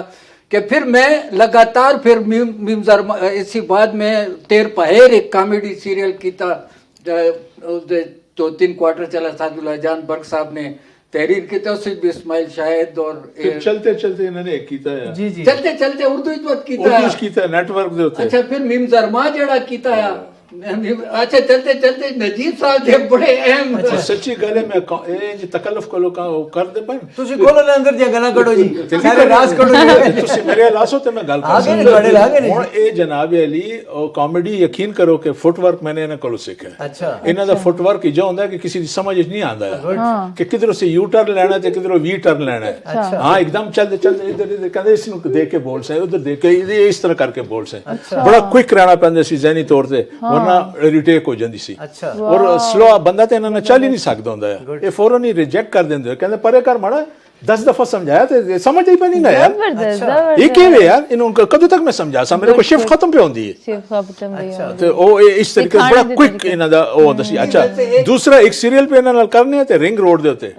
कि फिर मैं लगातार फिर मीमजर इसी बाद में तेर पहेर एक कॉमेडी सीरियल किया 2-3 क्वार्टर चला सादुल्ला जान बर्ग साहब ने तहरीर की तो सिर्फ इस्माइल शाहिद और चलते चलते इन्होंने कीता है जी जी चलते चलते उर्दू कीता नेटवर्क दे उत्ते अच्छा फिर मीम जरमा जेड़ा कीता है अच्छा चलते चलते नजीब साहब दे बड़े अहम सच्ची गल है मैं ए जी तकल्लुफ को लोग कर दे पर ਤੁਸੀਂ ਕੋਲ ਅੰਦਰ ਦੀਆਂ ਗੱਲਾਂ ਕੱਢੋ ਜੀ ਸਾਰੇ ਰਾਸ ਕੱਢੋ ਜੀ ਤੁਸੀਂ ਮੇਰੇ ਲਾਸੋ ਤੇ ਮੈਂ ਗੱਲ ਕਰ ਆਗੇ ਨਹੀਂ ਤੁਹਾਡੇ ਲਾਗੇ ਨਹੀਂ ਹੁਣ ਇਹ ਜਨਾਬ ਅਲੀ ਉਹ ਕਾਮੇਡੀ ਯਕੀਨ ਕਰੋ ਕਿ ਫੁੱਟਵਰਕ ਮੈਨੇ ਇਹਨਾਂ ਕੋਲੋਂ ਸਿੱਖਿਆ ਅੱਛਾ ਇਹਨਾਂ ਦਾ ਫੁੱਟਵਰਕ ਜੋ ਹੁੰਦਾ ਕਿ ਕਿਸੇ ਦੀ ਸਮਝ ਨਹੀਂ ਆਉਂਦਾ ਕਿ ਕਿਧਰੋਂ ਸੇ ਯੂ ਟਰਨ ਲੈਣਾ ਤੇ ਕਿਧਰੋਂ ਵੀ ਟਰਨ ਲੈਣਾ ਹਾਂ ਇੱਕਦਮ ਚੱਲਦੇ ਚੱਲਦੇ ਇਧਰ ਕਹਿੰਦੇ ਇਸ ਨੂੰ ਦੇਖ ਕੇ ਬੋਲ ਸੇ ਉਧਰ ਦੇਖ ਕੇ ਇਸ ਤਰ੍ਹਾਂ ਕਰਕੇ ਬੋਲ ਸੇ ਬੜਾ ਕੁਇਕ ਰਹਿਣਾ ਪੈਂਦਾ ਸੀ ਜ਼ਹਿਨੀ ਤੌਰ ਤੇ ਵਰਨਾ ਰਿਟੇਕ ਹੋ ਜਾਂਦੀ ਸੀ ਔਰ ਸਲੋ ਬੰਦਾ ਤੇ ਇਹਨਾਂ ਨਾਲ ਚੱਲ ਹੀ ਨਹੀਂ ਸਕਦਾ ਹੁੰਦਾ ਇਹ ਫੌਰਨ ਹੀ ਰਿਜੈਕਟ ਕਰ ਦਿੰਦੇ ਕਹਿੰਦੇ ਪਰੇ ਕਰ ਮਾੜਾ 10 दफा समझाया तो समझ ही पे नहीं ना यार ये क्या है यार इन्होंने कदों तक मैं समझा सा मेरे को शिफ्ट खत्म पे होती है शिफ्ट खत्म भी हो तो वो इस तरीके से बड़ा क्विक इन्हों दा वो होता सी अच्छा दूसरा एक सीरियल पे इन्होंने करने ते रिंग रोड दे होते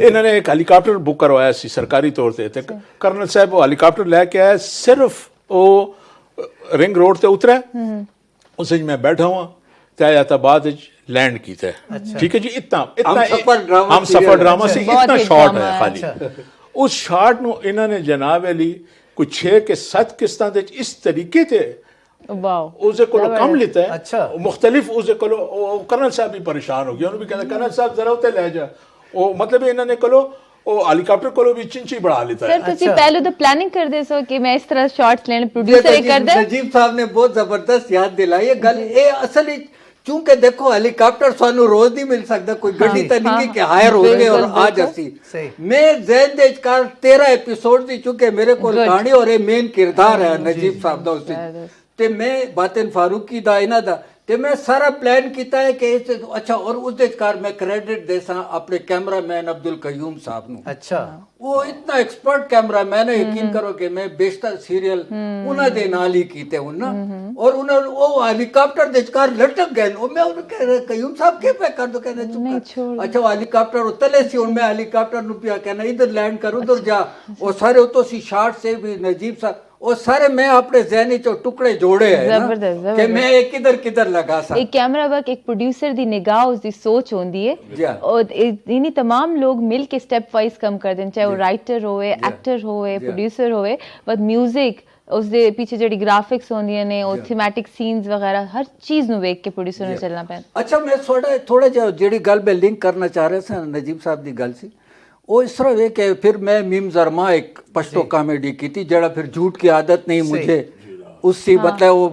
इन्होंने एक हेलीकॉप्टर बुक करवाया सी सरकारी तौर ते कर्नल साहब वो हेलीकॉप्टर लेके आया सिर्फ वो रिंग रोड ते उतरा उस मैं बैठा हुआ तैयाबाद लैंड की थे ठीक है जी इतना हम सफर ड्रामा से इतना शॉर्ट है खाली उस शॉर्ट नु इन्होंने जनाब अली कोई 6 के 7 किस्तां दे इस तरीके थे उसे को कम लेता है अच्छा मुख्तलिफ उसे को कर्नल साहब भी परेशान हो गया उन्होंने भी कहना कर्नल साहब जरा उते ले जा वो मतलब इन्होंने को हेलीकॉप्टर को भी चिंची बढ़ा लेता है सर ਤੁਸੀਂ ਪਹਿਲੇ ਤਾਂ ਪਲਾनिंग ਕਰਦੇ ਸੋ ਕਿ ਮੈਂ ਇਸ ਤਰ੍ਹਾਂ ਸ਼ਾਰਟਸ ਲੈਣ ਪ੍ਰੋਡਿਊਸਰ ਇਹ ਕਰਦਾ नजीब साहब ने बहुत जबरदस्त याद दिलाई है गल ये असल चूंकि देखो हेलीकॉप्टर सानू रोज नहीं मिल सकता कोई गड्डी तो नहीं कि हायर हो गए और आज असी मैं जहन दे कार 13 एपिसोड दी चूंकि मेरे को कहानी और मेन किरदार है नजीब साहब दा उस ते मैं बातिन फारूकी दा इना दा ते मैं सारा प्लान किया है कि अच्छा और उस कार मैं क्रेडिट देसा अपने कैमरामैन अब्दुल कयूम साहब नु अच्छा वो इतना एक्सपर्ट कैमरामैन है यकीन करो कि मैं बेशतर सीरियल उन्हां दे नाल ही कीते उन्ना और उन्हां वो हेलीकॉप्टर दे कार लटक गए और मैं उन्हें कह रहा कयूम साहब के पे कर दो कहने चुप अच्छा वो हेलीकॉप्टर उतले सी और मैं हेलीकॉप्टर नु पिया कहना इधर लैंड कर उधर जा और सारे उतो सी शॉट से भी नजीब साहब और सारे मैं अपने ज़हनी चो टुकड़े जोड़े हैं कि मैं किधर किधर लगा सकता एक कैमरा वर्क एक प्रोड्यूसर दी निगाह उसकी सोच होती है और इन्हीं तमाम लोग मिल के स्टेप वाइज कम कर दें चाहे वो राइटर होए एक्टर होए प्रोड्यूसर होए बट म्यूजिक ਉਸ ਦੇ ਪਿੱਛੇ ਜਿਹੜੀ ਗ੍ਰਾਫਿਕਸ ਹੁੰਦੀਆਂ ਨੇ ਉਹ ਥੀਮੈਟਿਕ ਸੀਨਸ ਵਗੈਰਾ ਹਰ ਚੀਜ਼ ਨੂੰ ਵੇਖ ਕੇ ਪ੍ਰੋਡਿਊਸਰ ਨੂੰ ਚੱਲਣਾ ਪੈਂਦਾ। ਅੱਛਾ, ਮੈਂ ਥੋੜਾ ਜਿਹਾ ਜਿਹੜੀ ਗੱਲ ਮੈਂ ਲਿੰਕ ਕਰਨਾ ਚਾਹ ਰਿਹਾ ਸੀ ਨਜੀਬ ਸਾਹਿਬ ਦੀ ਗੱਲ ਸੀ, ਉਹ ਇਸ ਤਰ੍ਹਾਂ ਵੇ ਕਿ ਫਿਰ मैं मीम ज़रमा एक पश्तो कॉमेडी की थी जरा फिर झूठ की आदत नहीं मुझे उससे मतलब वो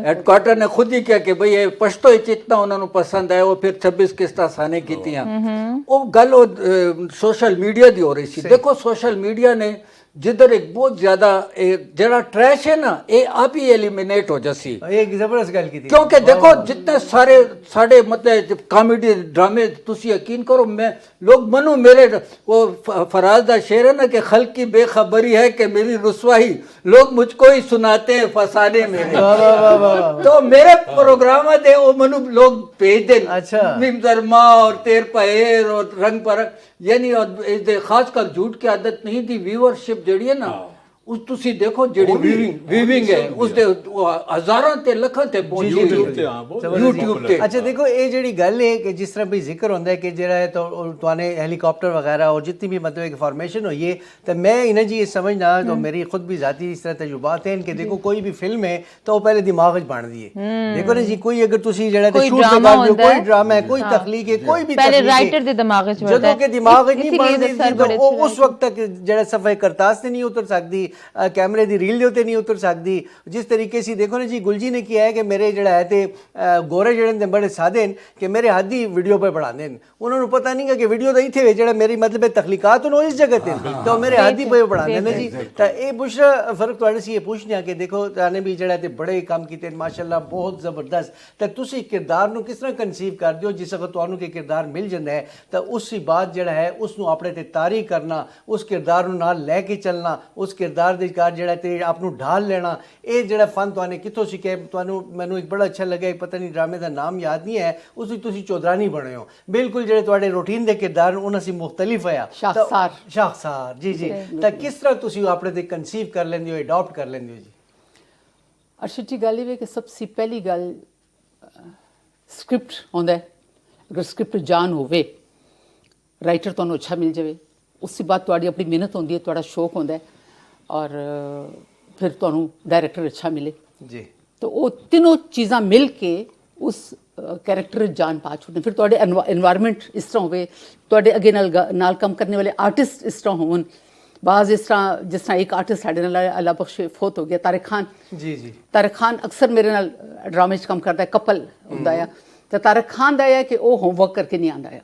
हेडक्वार्टर ने खुद ही किया कि भाई ये पश्तो इतना उन्होंने पसंद आया, वो फिर 26 किस्ता साने की थी। वो गल वो सोशल मीडिया दी हो रही थी। देखो सोशल मीडिया ने जिधर एक बहुत ज्यादा जरा ट्रैश है ना ये आप ही एलिमिनेट हो जैसी एक जबरदस्त गल की थी, क्योंकि देखो जितने सारे मतलब कॉमेडी ड्रामे तुसी यकीन करो, मैं लोग मनु मेरे वो फराज दा शेर है ना कि खल की बेखबरी है कि मेरी रुसवाई लोग मुझको ही सुनाते हैं फसाने में। तो मेरे प्रोग्राम दे वो मनु लोग भेज दे, अच्छा मीम ज़रमा और तेर पहेर और रंग परंग, यानी और खासकर झूठ की आदत नहीं थी। व्यूअरशिप ਜਿਹੜੀ ਹੈ ਨਾ ਉਸ ਤੁਸੀਂ ਦੇਖੋ ਜਿਹੜੀ ਵੀਵਿੰਗ ਹੈ ਉਸ ਦੇ ਹਜ਼ਾਰਾਂ ਤੇ ਲੱਖਾਂ ਤੇ ਪਹੁੰਚੀ YouTube ਤੇ। अच्छा देखो ये ਜਿਹੜੀ ਗੱਲ है कि जिस तरह भी जिक्र होता है कि ਜਿਹੜਾ है तो तुआने हेलीकॉप्टर वगैरह और जितनी भी मतलब एक फॉर्मेशन हुई है तो मैं इन्हें जी ये समझना तो मेरी खुद भी ज़ाती इस तरह तजुर्बात हैं कि देखो कोई भी फिल्म है तो वो पहले दिमाग च बन दी है। देखो ना जी कोई अगर तुसी ਜਿਹੜਾ ਤੇ ਸ਼ੂਟ ਤੇ ਕਰ ਦਿਓ कोई ड्रामा है कोई तख्लीक है कोई भी पहले राइटर ਦੇ ਦਿਮਾਗ ਵਿੱਚ ਵੜਦਾ ਜਦੋਂ ਕਿ ਦਿਮਾਗ ਚ ਨਹੀਂ ਬਣਦੀ ਤਾਂ ਉਹ ਉਸ ਵਕਤ ਤੱਕ ਜਿਹੜਾ ਸਫਾਈ ਕਰਤਾਸ ਤੇ ਨਹੀਂ ਉਤਰ ਸਕਦੀ, कैमरे की रील के नहीं उतर सकती। जिस तरीके से देखो ना जी गुलजी ने किया है कि मेरे जड़ा है तो गोरे जड़े बड़े सादे हैं कि मेरे हाथ ही वीडियो पर बढ़ाते हैं, उन्होंने पता नहीं कि वीडियो तो इतने जो मेरी मतलब तख्लीकात इस जगह से तो मेरे हाथ ही पे बढ़ाते हैं जी। तो ये बुशरा फर्क थोड़े से ये पूछने कि देखो तुमने भी जड़ा बड़े काम किए माशाल्लाह बहुत ज़बरदस्त, तो तुम किरदार को किस तरह कंसीव कर दो जिस अगर तुम्हें कि किरदार मिल जाता है तो उस बाद जड़ा है उसनों अपने ते तारी करना, उस किरदार नाल लैके चलना, उस किरदार के ਜਿਹੜਾ ਤੇ ਆਪ ਨੂੰ ਢਾਲ ਲੈਣਾ, ਇਹ ਜਿਹੜਾ ਫਨ ਤੁਹਾਨੂੰ ਕਿੱਥੋਂ ਸਿੱਖਿਆ? ਤੁਹਾਨੂੰ ਮੈਨੂੰ ਇੱਕ ਬੜਾ ਅੱਛਾ ਲੱਗਿਆ, ਪਤਾ ਨਹੀਂ ਡਰਾਮੇ ਦਾ ਨਾਮ ਯਾਦ ਨਹੀਂ ਹੈ, ਉਸ ਵਿੱਚ ਤੁਸੀਂ ਚੌਧਰਾਨੀ ਬਣੇ ਹੋ, ਬਿਲਕੁਲ ਜਿਹੜੇ ਤੁਹਾਡੇ ਰੂਟੀਨ ਦੇ ਕਿਰਦਾਰ ਉਹਨਾਂ ਸੀ ਮੁxtਲਿਫ ਆ। ਸ਼ਾਖਸਾਰ ਜੀ ਜੀ, ਤਾਂ ਕਿਸ ਤਰ੍ਹਾਂ ਤੁਸੀਂ ਆਪਣੇ ਤੇ ਕਨਸੀਵ ਕਰ ਲੈਂਦੇ ਹੋ, ਅਡਾਪਟ ਕਰ ਲੈਂਦੇ ਹੋ ਜੀ? ਅਰਸ਼ਦ ਜੀ ਗੱਲ ਇਹ ਹੈ ਕਿ ਸਭ ਤੋਂ ਪਹਿਲੀ ਗੱਲ ਸਕ੍ਰਿਪਟ ਹੁੰਦਾ, ਅਗਰ ਸਕ੍ਰਿਪਟ ਜਾਨ ਹੋਵੇ, ਰਾਈਟਰ ਤੁਹਾਨੂੰ ਅੱਛਾ ਮਿਲ ਜਾਵੇ, ਉਸ ਤੋਂ ਬਾਅਦ ਤੁਹਾਡੀ ਆਪਣੀ ਮਿਹਨਤ ਹੁੰਦੀ ਹੈ, ਤੁਹਾਡਾ ਸ਼ੌਕ ਹੁੰਦਾ और फिर तो डायरेक्टर अच्छा मिले जी, तो वो तीनों चीज़ा मिल के उस कैरेक्टर जान पा छुटने। फिर तो एनवायरमेंट इस तरह होवे, तो अगे नाल काम करने वाले आर्टिस्ट इस तरह होवन, बाज़ इस तरह जिस तरह एक आर्टिस्ट साढ़े नाल अल्लाह बख्शे फोत हो गया तारिक खान जी जी। तारिक खान अक्सर मेरे नाल ड्रामे च काम करता है, कपल होंदा है, तो तारिक खान दा है कि वो होमवर्क करके नहीं आंदा है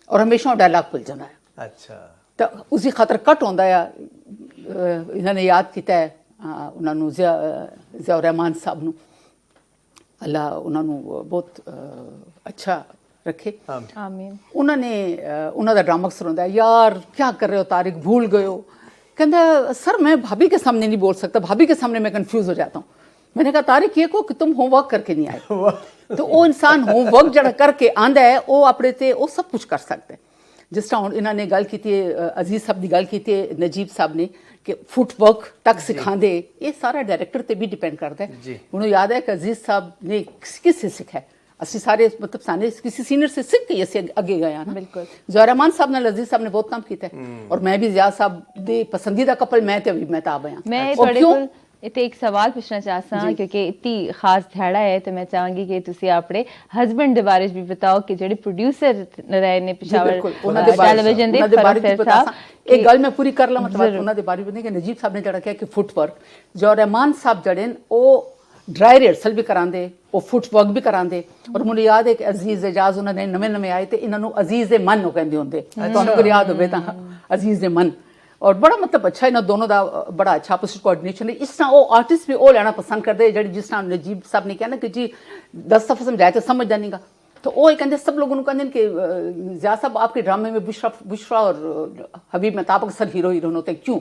और हमेशा डायलॉग भुल जाता है। अच्छा, तो उसी खातर कट होंदा है। इन्होंने याद किया है उन्होंने ज़िया रहमान साहब नूं, अल्लाह उन्होंने बहुत अच्छा रखे आमीन। उन्होंने उन्होंने ड्रामा अक्सर होंदा है, यार क्या कर रहे हो तारिक, भूल गए हो? कहता सर मैं भाभी के सामने नहीं बोल सकता, भाभी के सामने मैं कंफ्यूज हो जाता हूँ। मैंने कहा तारिक ये को कि तुम होमवर्क करके नहीं आए तो वो इंसान होमवर्क जड़ा करके आंदा है वो अपने ते वो सब कुछ कर सकता है। जिस तरह इन्होंने गल की अजीज साहब की गल की नजीब साहब ने कि फुटवर्क तक सिखाते, ये सारा डायरेक्टर ते भी डिपेंड करता है। उन्होंने याद है कि अजीज साहब ने किससे सीखा है, असि सारे मतलब सारे किसी सीनियर से सीख के असि अगे गए हैं। बिल्कुल ज़िया रहमान साहब ने अजीज साहब ने बहुत काम किया है और मैं भी ज़िया साहब दे पसंदीदा कपल मैं ते अभी मैं ताब आया। मैं थोड़े को इतने एक सवाल पूछना चाहता हूँ क्योंकि इतनी खास ध्याड़ा है तो मैं चाहूँगी कि तुसी अपने हस्बैंड के बारे भी बताओ कि जेडे प्रोड्यूसर रहे ने पेशावर टेलीविजन दे फरक साहब एक गल मैं पूरी कर ला मतलब उन्हां दे बारे में कि नजीब साहब ने जड़ा कहा कि फुटवर्क जो रहमान साहब जड़े ओ ड्राई रिहर्सल भी करांदे, वो फुटवर्क भी करांदे और मुझे याद है कि अजीज एजाज उन्होंने नवे आए थे, इन्होंने अजीज मन कहते होंगे, तुहानू याद होवे तां अजीज मन और बड़ा मतलब अच्छा इन्होंने दोनों का बड़ा अच्छा आपस कोऑर्डिनेशन है। इस तरह वो आर्टिस्ट भी वो लेना पसंद करते हैं जिस तरह नजीब साहब ने कहा ना कि जी 10 दफ़ा समझाया तो समझदा नहीं गा, तो वो कहते सब लोगों को कहते कि ज़िया साहब आपके ड्रामे में बुशरा और हबीब मेहताब अक्सर हीरो हीरोइन होते हैं, क्यों?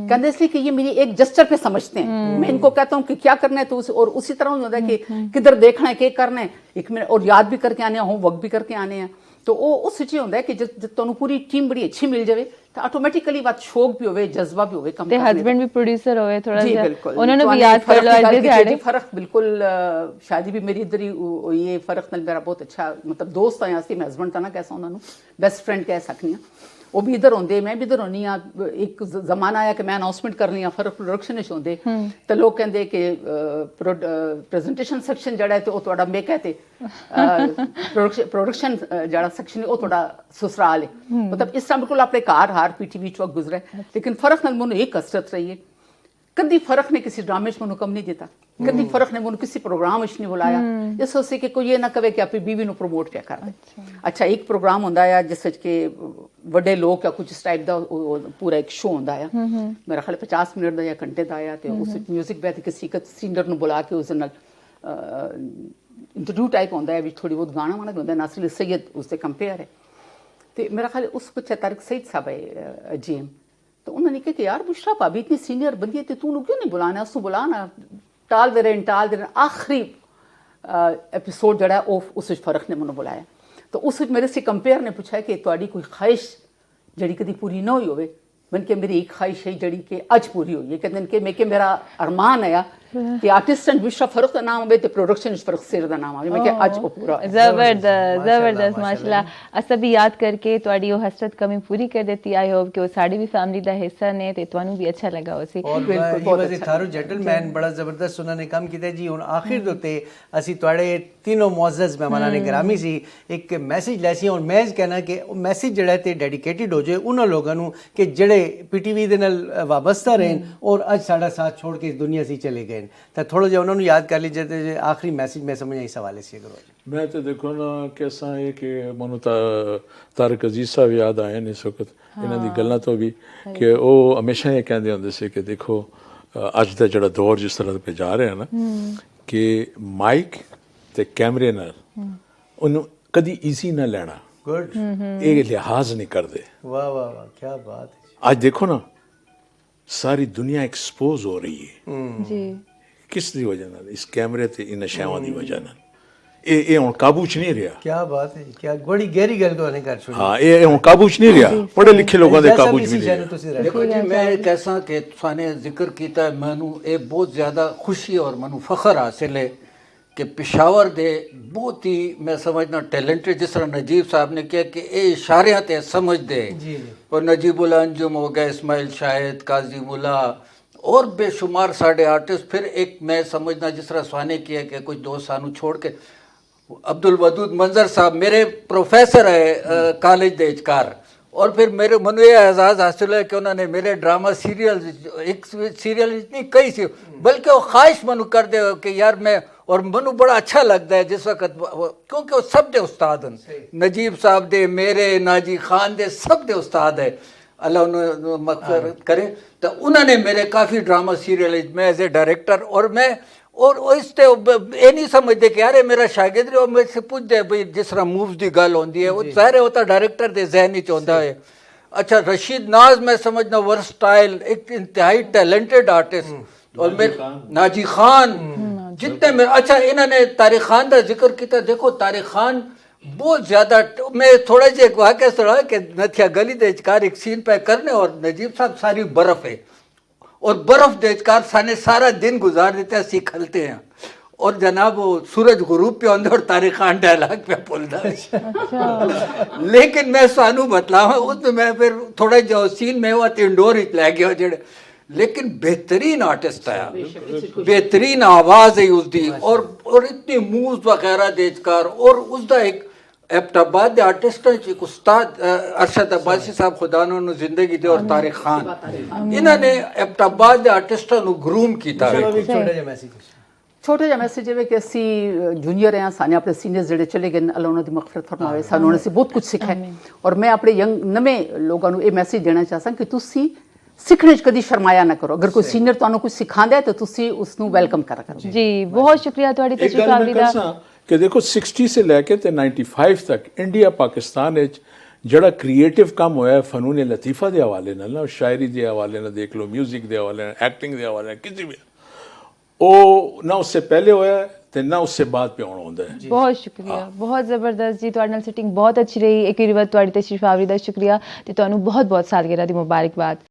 कहते इसलिए कि ये मेरी एक जस्चर पे समझते हैं, मैं इनको कहता हूँ कि क्या करना है तो और उसी तरह होता है कि किधर देखना है, क्या करना है, एक मिनट और याद भी करके आने हैं, होमवर्क भी करके आने हैं। तो वो उस चीज़ होता है कि जब तुहानू पूरी टीम बड़ी अच्छी मिल जाए तो ऑटोमेटिकली बात शौक भी होवे, जज्बा भी होवे, कम हस्बैंड भी प्रोड्यूसर होवे थोड़ा जी सा बिल्कुल उन्होंने भी याद कर लो आज दिहाड़े फर्क बिल्कुल शादी भी मेरी इधर ही ये फर्क नाल मेरा बहुत अच्छा मतलब दोस्त है, मैं हस्बैंड था ना कैसा उन्होंने बेस्ट फ्रेंड कह सकनी ਉਹ ਵੀ ਇਧਰ ਹੁੰਦੇ ਮੈਂ ਵੀ ਇਧਰ ਹੁੰਦੀ ਆ ਇੱਕ ਜ਼ਮਾਨਾ ਆਇਆ ਕਿ ਮੈਂ ਅਨਾਉਂਸਮੈਂਟ ਕਰਨੀ ਆ ਫਰਕ ਪ੍ਰੋਡਕਸ਼ਨ ਵਿੱਚ ਹੁੰਦੇ ਤੇ ਲੋਕ ਕਹਿੰਦੇ ਕਿ ਪ੍ਰੈਜੈਂਟੇਸ਼ਨ ਸੈਕਸ਼ਨ ਜਿਹੜਾ ਹੈ ਤੇ ਉਹ ਤੁਹਾਡਾ ਮੇਕ ਹੈ ਤੇ ਪ੍ਰੋਡਕਸ਼ਨ ਜਿਹੜਾ ਸੈਕਸ਼ਨ ਉਹ ਤੁਹਾਡਾ ਸਸੁਰਾਲ ਹੈ ਮਤਲਬ ਇਸ ਤਰ੍ਹਾਂ ਬਿਲਕੁਲ ਆਪਣੇ ਘਰ ਹਾਰ ਪੀਟੀਵੀ ਚ ਵਕਤ ਗੁਜ਼ਰੇ ਲੇਕਿਨ ਫਰਕ ਨਾਲ ਮੈਨੂੰ ਇਹ ਕਸਰਤ ਰਹੀ ਹੈ कभी फर्क ने किसी ड्रामे में कम नहीं दिता कभी फर्क ने मैंने किसी प्रोग्राम नहीं बुलाया इस वास्ते कि कोई ये ना कहे कि अपनी बीवी को प्रमोट क्या कर अच्छा एक प्रोग्राम होंदा है जिस के बड़े लोग या कुछ इस टाइप का पूरा एक शो होंदा है मेरा ख्याल 50 मिनट का या घंटे का आया तो उस म्यूजिक बैठ किसी सिंगर को बुला के उस इंटरव्यू टाइप होंदा है थोड़ी बहुत गाना वाना भी होंदा है नासिर सैयद उससे कंपेयर है तो मेरा ख्याल उस कुछ तारिक सईद साहब है GM तो उन्होंने कहा कि यार बुशरा भाभी इतनी सीनियर बंदी है तो तू क्यों नहीं बुलाना उसको बुलाना टाल दे रहे आखिरी एपिसोड जड़ा है उस फर्क ने मैंने बुलाया तो उस मेरे से कंपेयर ने पूछा कि तुहाडी कोई ख्वाहिश जड़ी कभी पूरी ना हुई होवे मन के मेरी एक ख्वाहिश है जड़ी कि अज पूरी हुई है कहते हैं कि मैं मेरा अरमान है कि आर्टिस्ट बुशरा फर्क का नाम हो तो प्रोडक्शन फर्क सिर का नाम हो मैं कि अज वो पूरा जबरदस्त माशाल्लाह अस भी याद करके ਤੁਹਾਡੀ ਉਹ ਹਸरत कमी पूरी कर देती आई होप कि वो साड़ी भी फैमिली ਦਾ ਹਿੱਸਾ ਨੇ ਤੇ ਤੁਹਾਨੂੰ ਵੀ ਅੱਛਾ ਲੱਗਾ ਉਸੇ ਬਿਲਕੁਲ थारो जेंटलमैन बड़ा ਜ਼ਬਰਦਸਤ ਉਹਨਾਂ ਨੇ ਕੰਮ ਕੀਤਾ ਜੀ ਹੁਣ ਆਖਿਰ ਦੇ ਉੱਤੇ ਅਸੀਂ ਤੁਹਾਡੇ तीनों मुअज़्ज़ज़ मेहमानान गिरामी सी एक मैसेज ले सी और मैं कहना कि मैसेज जड़ा ते डेडिकेटेड हो जाए उन्होंने लोगों ਨੂੰ कि जड़े PTV ਦੇ ਨਾਲ ਵਾਬਸਤਾ ਰਹਿਣ और अज साड़ा साथ छोड़ के इस दुनिया से चले गए तो थोड़ा जिहा उन्होंने याद कर लीजिए तो आखिरी मैसेज मैं समझ इस हवाले से करो मैं तो देखो ना कैसा है कि मनु तारक अजीज साहब याद आए ने इस वक्त इन्हां दी गल्लां तो भी कि ਉਹ ਹਮੇਸ਼ਾ ਇਹ ਕਹਿੰਦੇ ਹੁੰਦੇ ਸੀ ਕਿ ਦੇਖੋ ਅੱਜ ਦਾ ਜਿਹੜਾ ਦੌਰ ਜਿਸ ਤਰ੍ਹਾਂ ਤੇ ਜਾ ਰਿਹਾ ਨਾ ਕਿ ਮਾਈਕ ਤੇ ਕੈਮਰੇ ਨਾਲ ਉਹਨੂੰ ਕਦੀ ਈਜ਼ੀ ਨਾ ਲੈਣਾ गुड ਇਹ ਲਿਹਾਜ਼ ਨਹੀਂ ਕਰਦੇ वाह वाह वाह क्या बात है ਅੱਜ ਦੇਖੋ ਨਾ ਸਾਰੀ ਦੁਨੀਆ ਐਕਸਪੋਜ਼ ਹੋ ਰਹੀ ਹੈ ਜੀ ਕਿਸ ਦੀ ਵਜ੍ਹਾ ਨਾਲ ਇਸ ਕੈਮਰੇ ਤੇ ਇਹ ਨਸ਼ਿਆਂ ਦੀ ਵਜ੍ਹਾ ਨਾਲ ਇਹ ਹੁਣ ਕਾਬੂ ਚ ਨਹੀਂ ਰਿਹਾ क्या बात है क्या बड़ी गहरी गल तो नहीं कर छोड़ी ਹਾਂ ਇਹ ਹੁਣ ਕਾਬੂ ਚ ਨਹੀਂ ਰਿਹਾ ਪੜ੍ਹੇ ਲਿਖੇ ਲੋਕਾਂ ਦੇ ਕਾਬੂ ਚ ਵੀ ਨਹੀਂ ਰਿਹਾ देखो जी मैं कैसा कि तुसाने जिक्र किया है मैनू ये बहुत ज़्यादा खुशी और मैनू फखर हासिल है कि पिशावर दे बहुत ही मैं समझना टैलेंटेड जिस तरह नजीब साहब ने किया कि ये इशारियां ते समझते और नजीबुल अंजुम हो गए इस्माइल शाहिद काजिमुल्ला और बेशुमार साढ़े आर्टिस्ट फिर एक मैं समझना जिस तरह सुहाने किया कि कुछ दोस्त सानू छोड़ के अब्दुल वदूद मंजर साहब मेरे प्रोफेसर है कॉलेज दे विचकार और फिर मेरे मनु ये एजाज़ हासिल है कि उन्होंने मेरे ड्रामा सीरियल एक सीरियल इतनी कई सी बल्कि वो ख्वाहिश मनु कर दे कि यार मैं और मनु बड़ा अच्छा लगता है जिस वक्त क्योंकि वो सब दे उस्ताद हैं नजीब साहब दे मेरे नाजी खान दे सब दे उस्ताद है अल्लाह उन्हें मग़फ़िरत करे तो उन्होंने मेरे काफ़ी ड्रामा सीरियल मैं एज ए डायरेक्टर और मैं और इससे ये नहीं समझते कि यार मेरा शागिर्द और मेरे से पूछते भाई जिस तरह मूव्स की गल होती है वो ज़ाहिर होता डायरेक्टर के जहन ही होता है अच्छा रशीद नाज मैं समझना वर्सटाइल एक इंतहाई टैलेंटेड आर्टिस्ट और मेरे नाजी खान जितने मेरे अच्छा इन्होंने तारिक खान का जिक्र किया देखो तारिक खान बहुत ज़्यादा मैं थोड़ा जी एक वाक़या सुना कि नथिया गली के विचकार एक सीन पे करने और नजीब साहब सारी बर्फ़ है और बर्फ़ देचकार साने सारा दिन गुजार देते हैं असी खलते हैं और जनाब वो सूरज गुरूब पे होंगे और तारिक खान डायलॉग पे बोलता है लेकिन मैं सानू बतलावा उसमें मैं फिर थोड़ा जो सीन में हुआ तो इंडोर ही लै गया जेड़े लेकिन बेहतरीन आर्टिस्ट आया बेहतरीन आवाज़ है उसकी और इतनी मूव्स वगैरह देचकार और उसका एक एबटाबाद के आर्टिस्ट एक उस्ताद अरशद अब्बासी साहब खुदा ने जिंदगी दी और तारिक खान इन्होंने एबटाबाद के आर्टिस्टों को ग्रूम किया छोटा जिहा मैसेज है कि असी जूनियर हैं साने अपने सीनियर जेडे चले गए अल्लाह उन्होंने मग़फ़िरत फरमावे सानू उन्होंने से बहुत कुछ सीखा है और मैं अपने यंग नਵੇਂ लोगों को ये मैसेज देना चाहता कि तुसी सीखने च कदी शर्माया ना करो अगर कोई सीनियर तुहानू कुछ सिखांदा है तो तुसी उसनू वेलकम करा करो जी बहुत शुक्रिया ਤੁਹਾਡੀ एक गल मैं करसा कि देखो 60 से लैके ते 95 तक इंडिया पाकिस्तान विच जड़ा क्रिएटिव काम होया है फनून लतीफ़ा के हवाले नाल ना शायरी के हवाले नाल देख लो म्यूजिक के हवाले नाल एक्टिंग के हवाले नाल किसी भी ओ ना उससे पहले होया है ते ना उससे बाद पे आना होंदा है बहुत शुक्रिया बहुत ज़बरदस्त जी ਤੁਹਾਡੇ ਨਾਲ ਸਿਟਿੰਗ बहुत अच्छी रही एक बार ਤੁਹਾਡੀ तशरीफ आवरी ਦਾ शुक्रिया ਤੇ ਤੁਹਾਨੂੰ बहुत बहुत सालगिरह दी मुबारकबाद